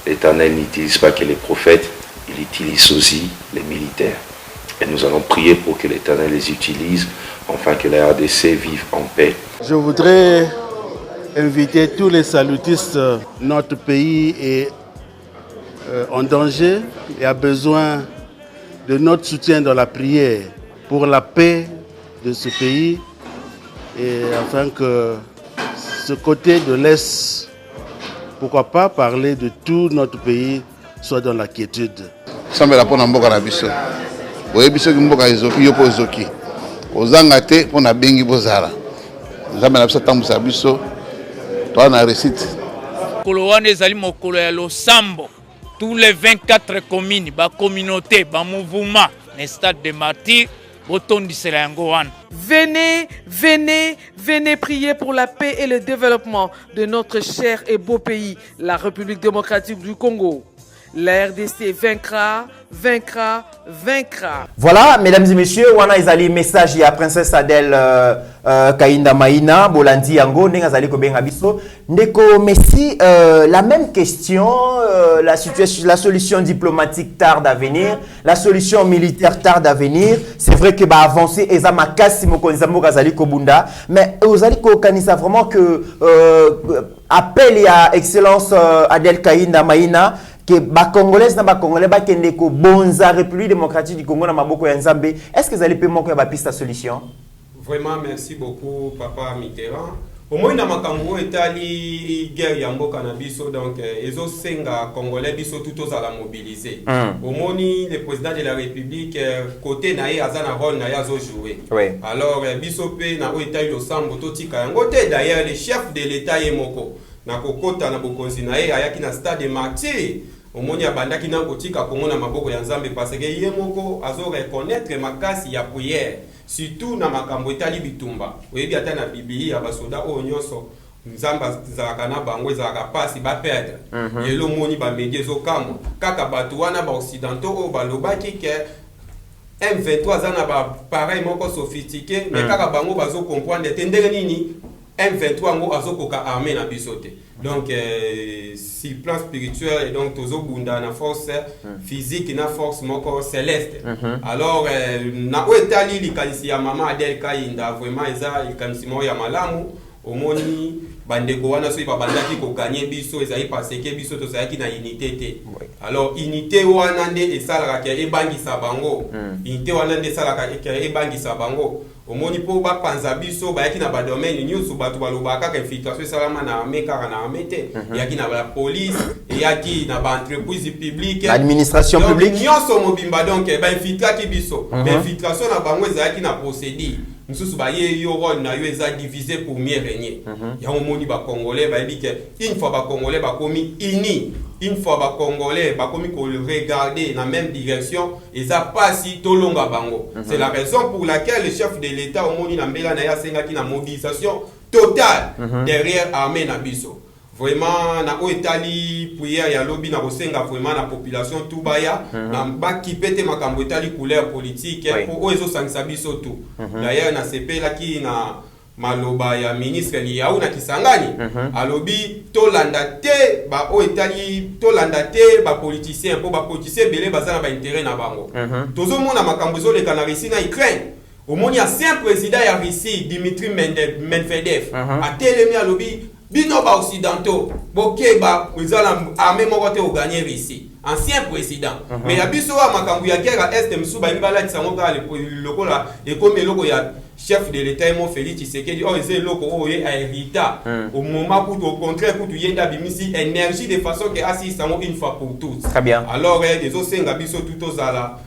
l'Éternel n'utilise pas que les prophètes, il utilise aussi les militaires. Et nous allons prier pour que l'Éternel les utilise, afin que la RDC vive en paix. Je voudrais inviter tous les salutistes. Notre pays est en danger et a besoin de notre soutien dans la prière pour la paix de ce pays et afin que ce côté de l'Est, pourquoi pas parler de tout notre pays, soit dans la quiétude. Sambela pona mboka na biso. Boye biso ki mboka ezoki yo po ezoki. Ozanga te pona bengi bozala. Sambela biso tambusa biso. Toi na récite. Kolo wana ezali mokolo ya losambo. Tous les 24 communes, ba communauté, ba mouvement, le stade de martyrs, botondisela yango wana. Venez, venez, venez prier pour la paix et le développement de notre cher et beau pays, la République démocratique du Congo. La RDC vaincra, vaincra, vaincra. Voilà, mesdames et messieurs, wana ezali message ya princesse Adèle Kainda Maina, Bolandi Yango, Nengazali Kobenga Biso. Ndeko Messi, la même question, la solution diplomatique tarde à venir, la solution militaire tarde à venir. C'est vrai que bah avancer eza makasi mokonzambo kazali kobunda, mais ozali ko kanisa vraiment que appel à excellence Adèle Kainda Maina que ba congolais na ba congolais ba kende ko bonza République démocratique du Congo na maboko ya Nzambe. Est-ce que vous allez paiement que ba piste solution? Vraiment merci beaucoup papa Mitterrand. Au moins na makambo etali guerre ya mboka na biso donc ezo senga congolais biso tout aux la mobiliser. Au moins le président de la République côté na ye azana rôle na ya zo jouer. Alors biso pe na etali losambo totika yango te d'ailleurs le chef de l'état yemoko na kokota na bokonzi na ye ayaki na stade de martyrs. Omoni abandaki na kotika Kongo na maboko ya Nzambe parce que yemoko azo reconnaître makasi ya prière surtout na makambo etali bitumba. Oyebi ata na Biblia basoda o nyonso Nzambe zalaka na bango ezalaka pasi ba perdre. Yelo moni ba médias okamo kaka bato wana ba occidentaux o balobaki ke M23 zana ba pareil moko sophistiqué mais kaka bango bazo comprendre te ndenge nini M23 ngo azokoka armée na bisote. Donc si plan spirituel et donc tozo bunda na force physique na force moko céleste. Alors na oetali likanisi ya mama Adèle Kainda vraiment eza likanisi mo ya malamu omoni bandeko wana so ibabandaki ko gagner biso ezali parce que biso to sayaki na unité te. Alors unité wana nde esalaka ke ebangisa bango. Unité wana nde esalaka ke ebangisa bango. Omoni po ba panza biso ba yaki na ba domaine nyusu batu balobaka ka infiltration salama na meka na amete yaki na la police yaki na ba entreprise publique administration publique nyonso mobimba donc ba infiltraki biso ba infiltration na bango ezaki na procédure mususu ba ye yo rôle na yo eza divisé pour mieux régner ya omoni ba congolais ba yebike une fois ba congolais ba komi unis une fois ba congolais ba komi ko regarder na même direction eza pas si tolonga bango. C'est la raison pour laquelle le chef de l'état omoni na mbela na ya senga ki na mobilisation totale derrière armée na biso. Vraiment na oetali prière ya lobby na kosenga vraiment na population tout baya na baki pete makambo etali couleur politique pour oezo sangisa biso tout. D'ailleurs na sepela ki na maloba ya ministre Liaou na Kisangani alobi tolanda te ba oetali tolanda te ba politicien po ba politicien belé bazana ba intérêt na bango. Tozo mona makambo zo le Russie na Ukraine. Omoni ancien président ya Russie Dimitri Medvedev a telemi alobi bino ba occidentaux bokeba ezala armée moko te o gagner Russie. Ancien président. Mais ya biso wa makambo ya guerre est msuba ibala tsango ka le lokola ekomi loko ya chef de l'état mo Félix Tshisekedi oh c'est loko o ye hérita au moment où au contraire pour yenda bimisi énergie de façon que assis sango une fois pour toutes. Très bien. Alors les osenga biso tout ozala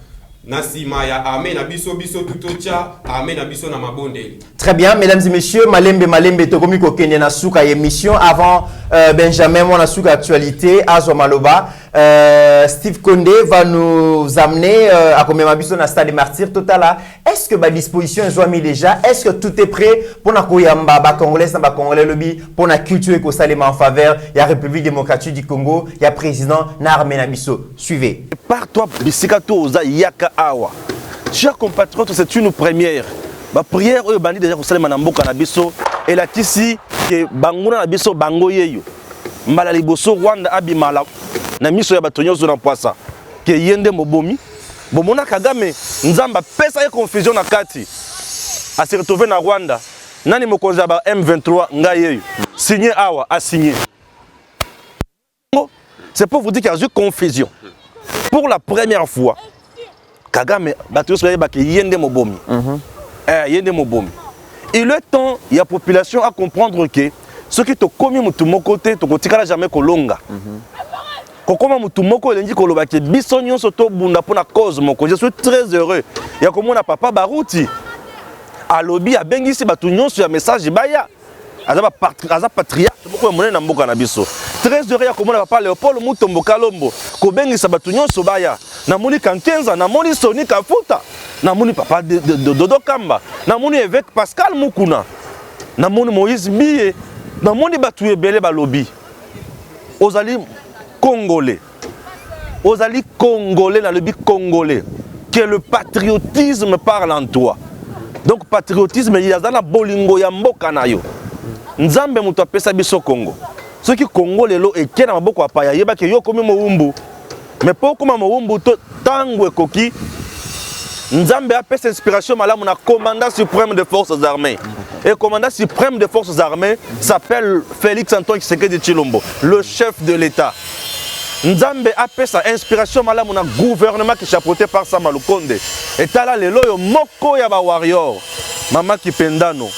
nasima ya armée na biso tout ocha armée na biso na mabondeli. Très bien, mesdames et messieurs, Malembe tokomi ko kende na suka émission avant Benjamin mon suka actualité Azo Maloba. Steve Condé va nous amener à commémorer biso na stade des martyrs total. Est-ce que ba disposition est mis déjà? Est-ce que tout est prêt pour na koyamba ba congolais na ba congolais lobby pour na culture ko salema en faveur ya République démocratique du Congo, ya président na armée na biso. Suivez. Par toi bisika to oza yaka awa. Chers compatriotes, c'est une première. La prière, oyo bandi déjà kosalema na mboka na biso et la tisi que banguna na biso bango yeyo. Mbala liboso Rwanda abimala na miso ya batonyozo na poisa. Que yende mobomi. Bomona Kagame nzamba pesa et confusion na kati. A se retrouver na Rwanda. Nani mokonzi ba M23 nga yeyo. Signé awa a signé. C'est pour vous dire qu'il y a eu confusion. Pour la première fois, Kagame batonyozo ya ba ke yende mobomi. Yende mobomi. Il est temps, il y a la population à comprendre que ceux qui te commis mutu moko te to kotikala jamais kolonga. Kokoma mutu moko elengi koloba ke biso nyonso to bunda pona cause moko. Je suis très heureux. Ya komona papa Baruti alobi abengisi batu nyonso ya message baya. Aza patriarche moko mona na mboka na biso. Très heureux ya komona papa Léopold Mutombo Kalombo ko bengisa batu nyonso baya. Na moni Kankenza, na moni Soni Kafuta. Na moni papa de Dodo Kamba, na moni évêque Pascal Mukuna, na moni Moïse Biye, na moni batu ebele balobi. Ozali congolais. Ozali congolais na lobi congolais. Que le patriotisme parle en toi. Donc patriotisme il y a dans la bolingo ya mboka na yo. Nzambe mutu apesa biso Congo. Ceux qui Congo lelo eke na maboko apaya yeba ke yo komi moumbu. Mais pour comme moumbu to tango ekoki Nzambe a fait inspiration malamu na commandant suprême des forces armées. Et le commandant suprême des forces armées s'appelle Félix Antoine Tshisekedi Tshilombo, le chef de l'État. Nzambe a fait sa inspiration malamu na gouvernement qui est chapeauté par Sama Lukonde. Et tala lelo yo moko ya ba warrior. Mama Kipendano,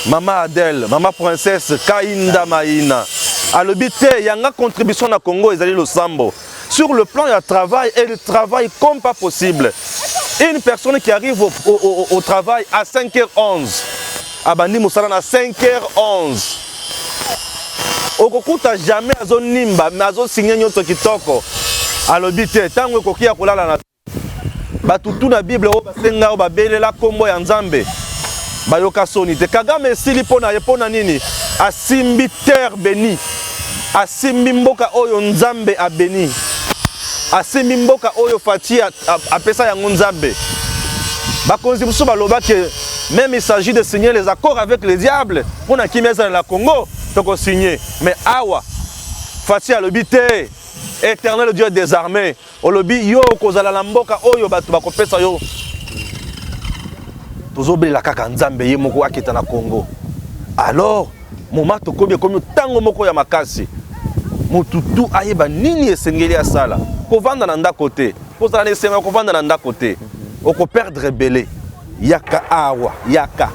Mama Adèle, Mama Princesse Kainda Maïna. Alobité yanga contribution na Congo ezali lo sambo. Sur le plan du travail, elle travaille comme pas possible. Une personne qui arrive au travail à 5h11, Abandi Moussala à 5h11. Okokuta jamais à zone nimba, mais à zone signé nyoto kitoko. Alobité, tango kokia kolala na batutu na Bible o basenga o babelela kombo ya Nzambe. Bayoka soni te Kagame sili pona nini? Asimbi terre béni. Asimbi mboka oyo Nzambe a béni. Asimbi mboka oyo Fati apesa yango Nzambe. Bakonzi musu baloba que même il s'agit de signer les accords avec les diables pour na kimeza la Congo donc signer. Mais awa Fati alobite éternel Dieu des armées. Olobi yo kozala la mboka oyo batu bakopesa yo. Tozobela kaka Nzambe ye moko akita na Congo. Alors moment tokobi comme tango moko ya makasi. Mututu ayeba nini esengeli asala. Kovanda na ndako te. Pozala esenga kovanda na ndako te. Oko perdre belé. Yaka awa, yaka.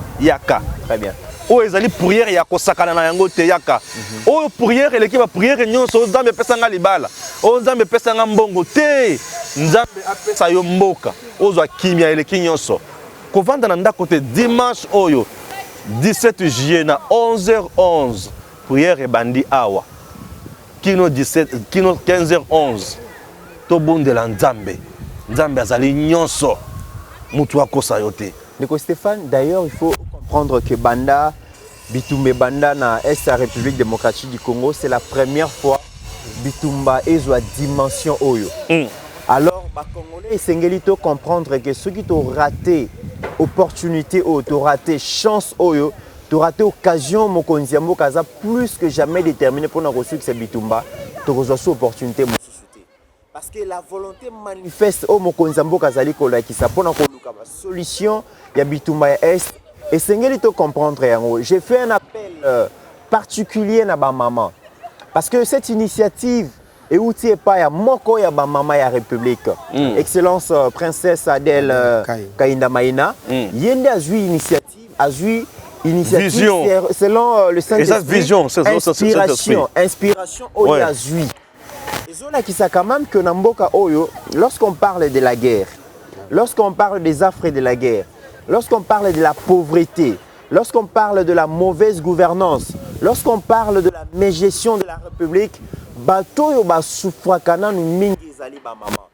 Très bien. O ezali prière ya kosakana na yango te yaka. O prière eleki ba prière nyonso Nzambe pesa nga libala. O Nzambe pesa nga mbongo te. Nzambe apesa yo mboka. Ozwa kimia eleki nyonso. Kovanda na ndako te dimanche oyo 17 juillet na 11h11 prière ebandi awa. Kino 15h11 tobondela Nzambe. Nzambe azali nyonso mutu akosa yo te. Nico Stéphane, d'ailleurs, il faut comprendre que Banda, Bitumbe Banda na Est la République démocratique du Congo, c'est la première fois Bitumba ezwa dimension oyo. Alors, les Congolais, ils doivent comprendre que ceux qui ont raté opportunité, ont raté chance oyo, ont raté occasion, mokonzi ya mboka aza plus que jamais déterminé pour nous reçu que c'est Bitumba, tu reçois cette opportunité. Parce que la volonté manifeste au mokonzi mboka zali kola qui sapona ko luka ba solution ya Bitumba ya Est et sengeli to comprendre yango. J'ai fait un appel particulier na ba maman parce que cette initiative et outil pas ya moko ya ba maman ya République. Excellence princesse Adèle Kainda Maïna, yende azui initiative vision. Selon le Saint-Esprit. Inspiration oyo azui. Qui sait quand même que Namboka Oyo, lorsqu'on parle de la guerre, lorsqu'on parle des affres de la guerre, lorsqu'on parle de la pauvreté, lorsqu'on parle de la mauvaise gouvernance, lorsqu'on parle de la mégestion de la République, bato yo ba souffra kana nu mingi zali ba mama.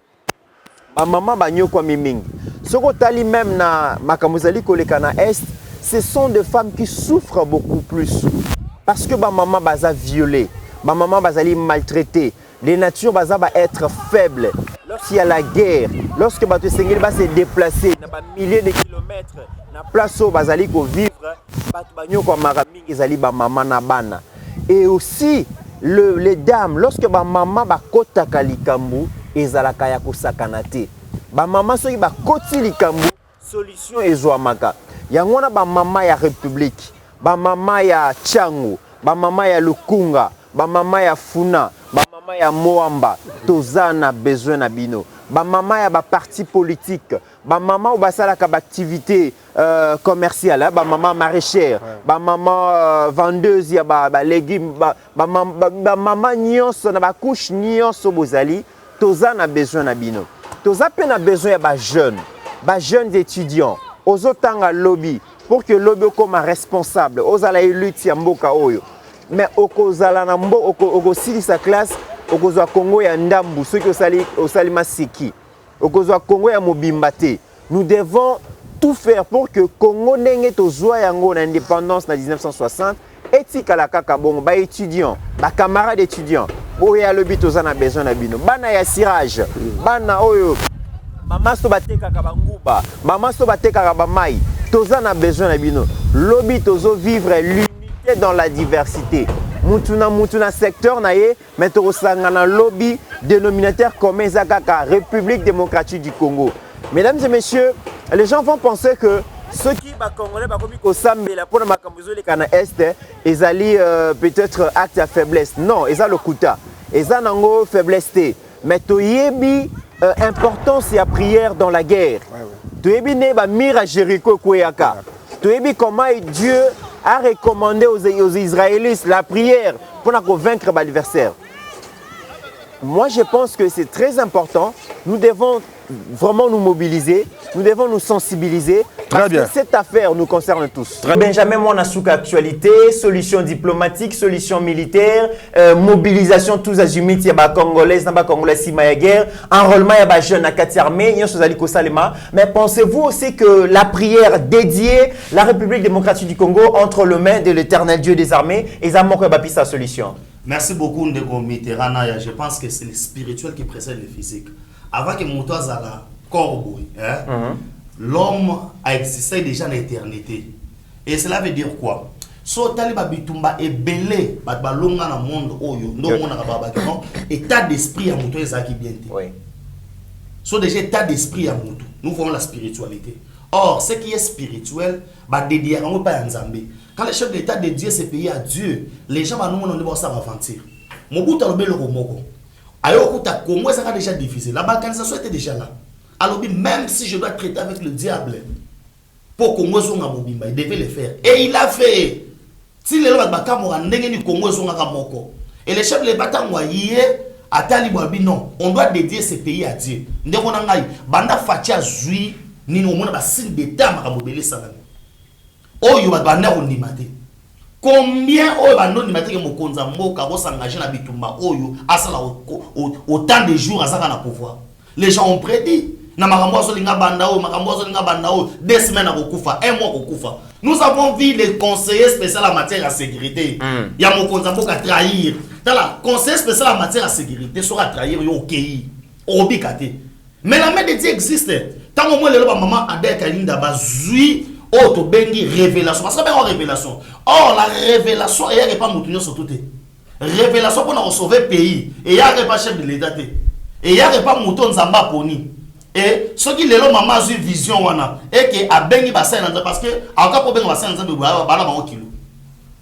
Ba mama ba nyoko mi mingi. Soko tali même na makamuzali koleka na Est, ce sont des femmes qui souffrent beaucoup plus parce que ba mama baza violée, ba mama bazali maltraitée. Les natures va être faibles. lorsqu'il y a la guerre, lorsque Bato Sengeli va se déplacer dans des milliers de kilomètres, dans la place où Bazali ko vivre, Bato Banyo ko Marami ezali ba maman na bana. Et aussi les dames, lorsque ba maman ba kota kalikambu ezalaka ya kosakana te. Ba maman soki ba koti likambu solution ezwamaka. Yango na ba maman ya République, ba maman ya Tchango, ba maman ya Lukunga, ba maman ya Funa, ba maman ya Moamba, tozana besoin na bino. Ba maman ya ba parti politique, ba maman ou basalaka ba activité commerciale, ba maman maraîchère, ba maman vendeuse ya ba légumes, ba maman nyonso na ba couche nyonso bozali, tozana besoin na bino. Toza pe na besoin ya ba jeunes étudiants, ozotanga lobby pour que lobby comme responsable, ozala élite ya mboka oyo. Mais okozala na okosilisa classe, okozwa Congo ya ndambu, ceux qui osali masiki, okozwa Congo ya mobimba te. Nous devons tout faire pour que Congo ndenge tozwa yango na indépendance na 1960 etikala kaka bongo ba étudiants, ba camarades étudiants, boya lobi tozana besoin na bino. Bana ya sirage, bana oyo mama so batekaka banguba, mama so batekaka bamai, tozana besoin na bino. Lobi tozo vivre l'unité dans la diversité. Mutuna secteur naye, mais tozosangana lobby dénominateur commun zakaka République démocratique du Congo. Mesdames et messieurs, les gens vont penser que ceux qui ba congolais ba komi ko sambela pour na makambuzo le kana est ezali peut-être acte à faiblesse. Non, eza lokuta. Eza nango faiblesse te. Mais toyebi importance et prière dans la guerre. Toyebi ne ba mira Jéricho koyaka. Toyebi comment Dieu a recommandé aux Israélites la prière pour vaincre l'adversaire. Moi, je pense que c'est très important. Nous devons vraiment nous mobiliser, nous devons nous sensibiliser. Parce que cette affaire nous concerne tous. Benjamin Mwanasuka, actualité, solution diplomatique, solution militaire, mobilisation tous azimuts, il y a Congolais, Congolais, si ma guerre, enrôlement, il y a jeunes à 4 armées, il y a. Mais pensez-vous aussi que la prière dédiée la République démocratique du Congo entre les mains de l'éternel Dieu des armées, et ça manque pas sa solution? Merci beaucoup, Ndeko Mitterrand. Je pense que c'est le spirituel qui précède le physique. Avant que mon toit la corbeau, l'homme a existé déjà dans l'éternité. Et cela veut dire quoi? So taliba bitumba est belé, balonga na monde oyo, ndo mona kababa non, état d'esprit à muto ezaki bien. Oui. So déjà état d'esprit à muto. Nous voyons la spiritualité. Or, ce qui est spirituel, dédié à pas Nzambe. Quand le chef d'État de Dieu s'est payé à Dieu, les gens vont nous voir ça aventure. Mobutu a le Romoko. Ayokuta Congo, ça a déjà diffusé. La balkanisation était déjà là. Alors, même si je dois traiter avec le diable, pour Congo Zonga Mobimba, il devait le faire. Et il l'a fait. Si les gens ont Congo Zonga Moko, et les chefs de l'État ont dit, non, on doit dédier ce pays à Dieu. Banda Fatia Zui, ni no mona ba signe d'État makamobele salami. Oyo ba banda ondimate. Combien oyo ba ndimate ke mokonza mboka bo s'engager na bitumba oyo asala autant de jours asaka na pouvoir. Les gens ont prédit na makambo so linga banda oyo makambo so linga banda oyo 2 semaines à kokufa, 1 mois kokufa. Nous avons vu les conseillers spéciaux en matière de sécurité. Il y a mokonza mboka trahir. Dans la conseiller spécial en matière de sécurité sera trahir yo okei. Obikate. Mais la main de Dieu existe. Tant au moins le maman Adel Kalinda bazui auto bengi révélation parce que ben révélation. Or la révélation il y a pas moutonio sur tout. Révélation pour nous sauver pays et il y a pas chef de l'État et il y a pas mouton Nzamba poni. Et ce qui le maman a eu vision wana et que a bengi bassin parce que encore pour bengi bassin Nzamba ba na kilo.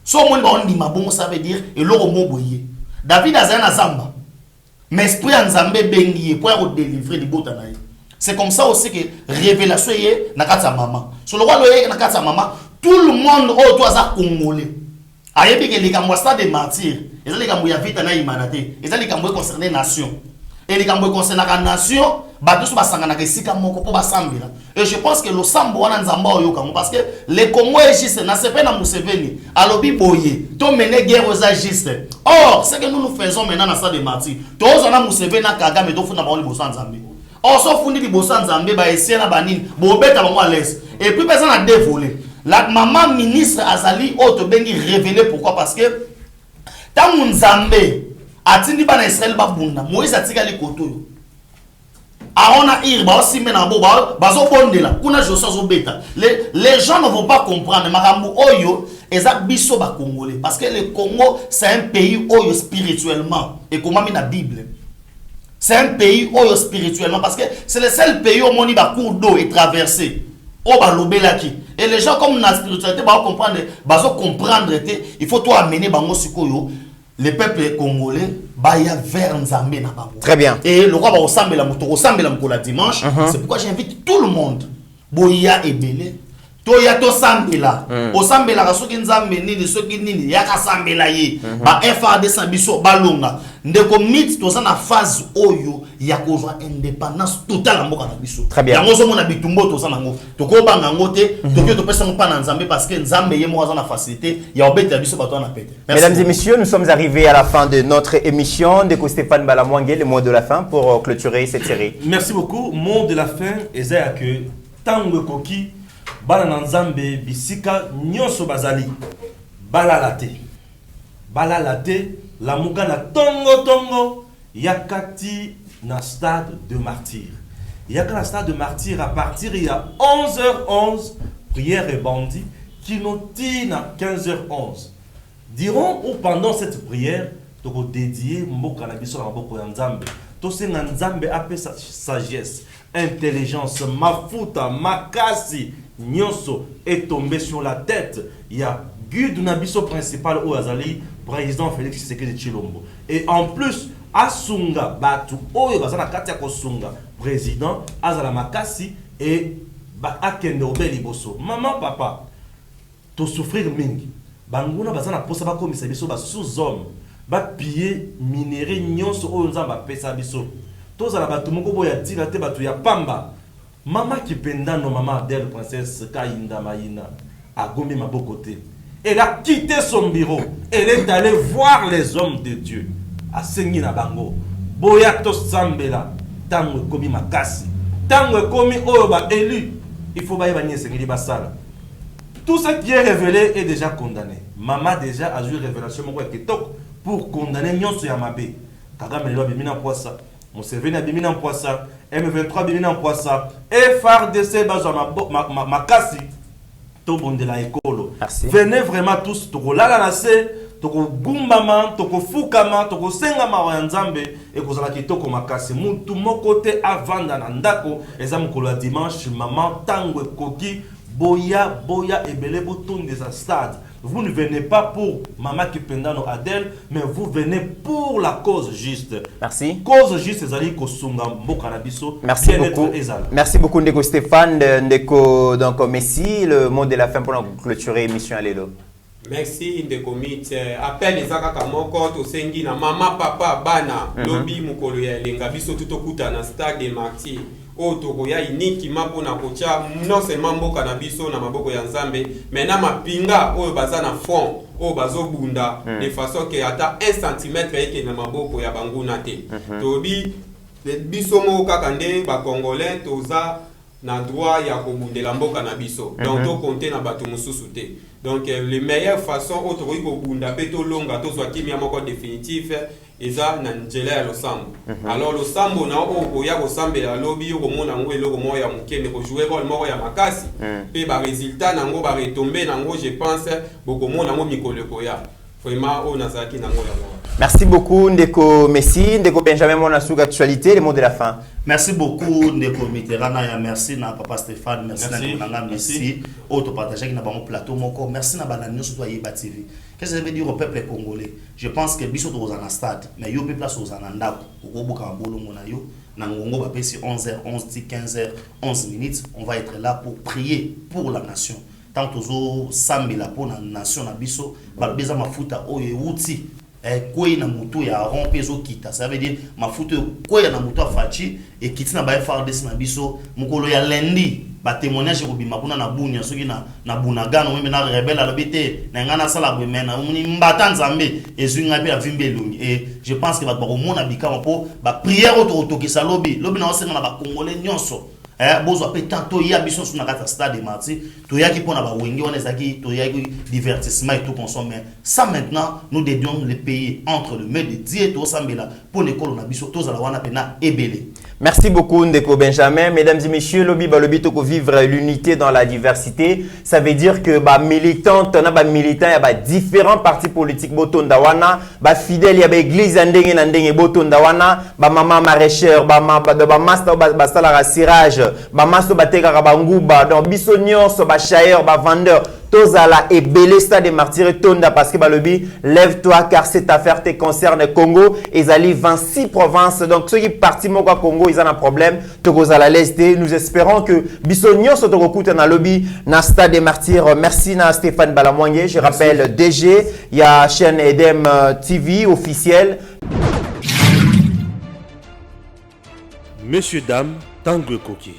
So mon ba on dit mabongo ça veut dire et loro mo boyer. David azana Zamba. Mais esprit Nzambe bengi pour délivrer du botana. C'est comme ça aussi que révélation est na kati maman. Sur le roi loyer na kati maman, tout le monde au toi ça congolais. Ayebi que les kambo stade de martyr, et ça les kambo ya vite na imanate, et ça les kambo concerné nation. Et les kambo concerné la nation, ba tous ba sangana ke sika moko po ba sambira. Et je pense que le sambo wana nzamba oyo kambo parce que les Congo juste na sepe na Museveni, alobi boye, to mener guerre aux juste. Or, ce que nous faisons maintenant dans stade de martyr, to ozana Museveni na Kagame to funa ba oli bosa nzambe. On s'en fout de Bossan Zambé, Baïsien, Banine, Bobet à l'aise. Et puis personne a dévolé. La maman ministre Azali Oto Bengi révélé pourquoi parce que tant mon Zambé a tini ban Israël babunda, Moïse a tigé les koto. aona ir ba osimbe na bo bazo bondela kuna josa zo beta les gens ne vont pas comprendre makambu oyo eza biso ba congolais parce que le Congo c'est un pays oyo spirituellement et comme na Bible c'est un pays oyo spirituellement parce que c'est le seul pays où moni ba cours d'eau est traversé au ba lobelaki et les gens comme na spiritualité ba comprendre il faut toi amener bango sikoyo le peuple congolais baya vers Nzambe na bango. Très bien. Et le roi va ressemble la moto ressemble la dimanche, c'est pourquoi j'invite tout le monde boya ebele toya to sambela o sambela ka soki Nzambe nini soki nini ya ka sambela ye ba FARDC biso balonga ndeko mit to na phase oyo ya kozwa indépendance totale ya mboka na biso. Très bien. Yango zo mona bitumbo to sanango to ko banga ngote to to pesa mpa na Nzambe parce que Nzambe ye mo na facilité ya obeta biso bato na pete. Mesdames et messieurs, nous sommes arrivés à la fin de notre émission. Ndeko Stéphane Balamwange, le mot de la fin pour clôturer cette série. Merci beaucoup. Mot de la fin ezaya que tango koki bala na Nzambe bisika nyonso bazali bala laté la muka na tongo yakati na stade de martyr. Yakati na stade de martyr à partir il y a 11h11 prière et bandit qui nous tient à 15h11. Diront ou pendant cette prière toko dédié mboka na biso na maboko ya Nzambe. To se na Nzambe ape sa sagesse, intelligence, mafuta, makasi nyonso est tombé sur la tête. Il y a Gude Nabiso principal au Azali, président Félix Tshisekedi Tshilombo. Et en plus, Asunga Batu, Oyo Bazana Katia Kosunga, président Azala Makasi et Akende Obeli Boso. Maman, papa, to souffrir mingi. Banguna Bazana Posa Bako Misabiso, ba sous-homme, ba piller minerai nyonso Oyo Nzamba Pesa Biso. Tozala Batu Moko Boya Dilate Batu ya Pamba. Maman qui pendant nos mamans Adèle princesse Kainda Maïna a gommé ma beau côté. Elle a quitté son bureau. Elle est allée voir les hommes de Dieu. A Sengi na bango. Boyato Sambela. Tango komi makasi. Tango komi oyoba élu. Il faut bailler bagner Sengi basala. Tout ce qui est révélé est déjà condamné. Maman déjà a eu révélation pour condamner Nyonso Yamabe. Kagame Lelo Bimina Poissa. Museveni Bimina Poissa. M23 Bimina Poissa. FARDC Bazwa Makasi. Tobondela Ekolo. Venez vraiment tous. Toko lala nase. Toko gumbama. Toko fukama. Toko sengama wa Nzambe. Et kozala kitoko makasi. Mutu mokote avanda na ndako. Eza mukolo ya dimanche. Maman tango koki. Boya ebele boton des stades. Vous ne venez pas pour Maman Kipendano Adèle, mais vous venez pour la cause juste. Merci. Cause juste, Ezali Kosunga Mbokanabiso. Merci beaucoup. Merci beaucoup Ndeko Stéphane, Ndeko donc Messi, le mot de la fin pour clôturer l'émission Allélo. Merci Ndeko Mit. Appel ezaka kamoko to sengi na mama papa bana lobi mukolo ya lenga biso tutokuta na stade de Martyrs. Otoko ya iniki mapo na kocha non seulement mboka na biso na maboko ya Nzambe mais na mapinga oyo baza na fond oyo bazobunda de façon que ata 1 cm eke na maboko ya banguna te tobi biso mo kaka nde ba congolais toza na droit ya kobundela mboka na biso donc to compter na bato mususu te donc les meilleures façons auto ko bunda pe to longa to zwa kimia moko définitif eza na njela ya losambo. Alors losambo na o ya kosambela lobi yo komona ngo eloko mo ya mukende ko jouer rôle moko ya makasi pe ba résultat nango ba retomber nango je pense bokomona ngo mikoleko ya vraiment o nazaki nango ya mo. Merci beaucoup Ndeko Messi, Ndeko Benjamin Monassouk actualité, les mots de la fin. Merci beaucoup Ndeko Mitterrand ya merci na papa Stéphane, merci na Nanga merci auto partager na bango plateau moko, merci na bana nyonso to Yeba TV. Qu'est-ce que ça veut dire au peuple congolais? Je pense que biso to na stade, mais yo pe place aux ndako, ko boka bolongo na yo, na ngongo ba pesi 11h11 15h 11 minutes, on va être là pour prier pour la nation. Tant tozo sambela pour la nation na biso, ba beza mafuta oyo uti koi na mutu ya rompezo kita, ça veut dire mafuta koi na mutu afachi et kitina ba FARDC na biso mukolo ya lundi ba témoignage ko bima kuna na bunya soki na bunagano meme na rebelle la bete na ngana sala bemena muni mbata Nzambe ezunga pe avimbe lungi et je pense que ba ko mona bikama po ba prière auto ki salobi lobi na osenga na ba congolais nyonso bozwa pe tant toya biso sur na stade de Martyrs toya ki pona ba wenge on ezaki toya ki divertissement et tout consommer ça maintenant nous dédions les pays entre les mains de Dieu to sambela pour l'école na biso tozala wana pena ebele. Merci beaucoup Ndeko Benjamin. Mesdames et messieurs, lobi balobi toko vivre l'unité dans la diversité. Ça veut dire que ba militante na ba militant ya ba différents partis politiques botonda wana, ba fidèle ya ba église ndenge na ndenge botonda wana, ba mama maraîchère, ba master ba sala rasirage, ba master ba teka ba nguba, donc biso nyonso ba chailleur, ba vendeur tozala et belé stade des martyrs tonda parce que balobi lève-toi car cette affaire te concerne Congo et zali 26 provinces donc ceux qui partent moko Congo ils ont un problème tokozala l'est. Nous espérons que bisogno so tokokuta na lobby na stade des martyrs. Merci na Stéphane Balamouanye, je rappelle DG, il y a chaîne Edem TV officielle. Messieurs dames, Tanguy Koki.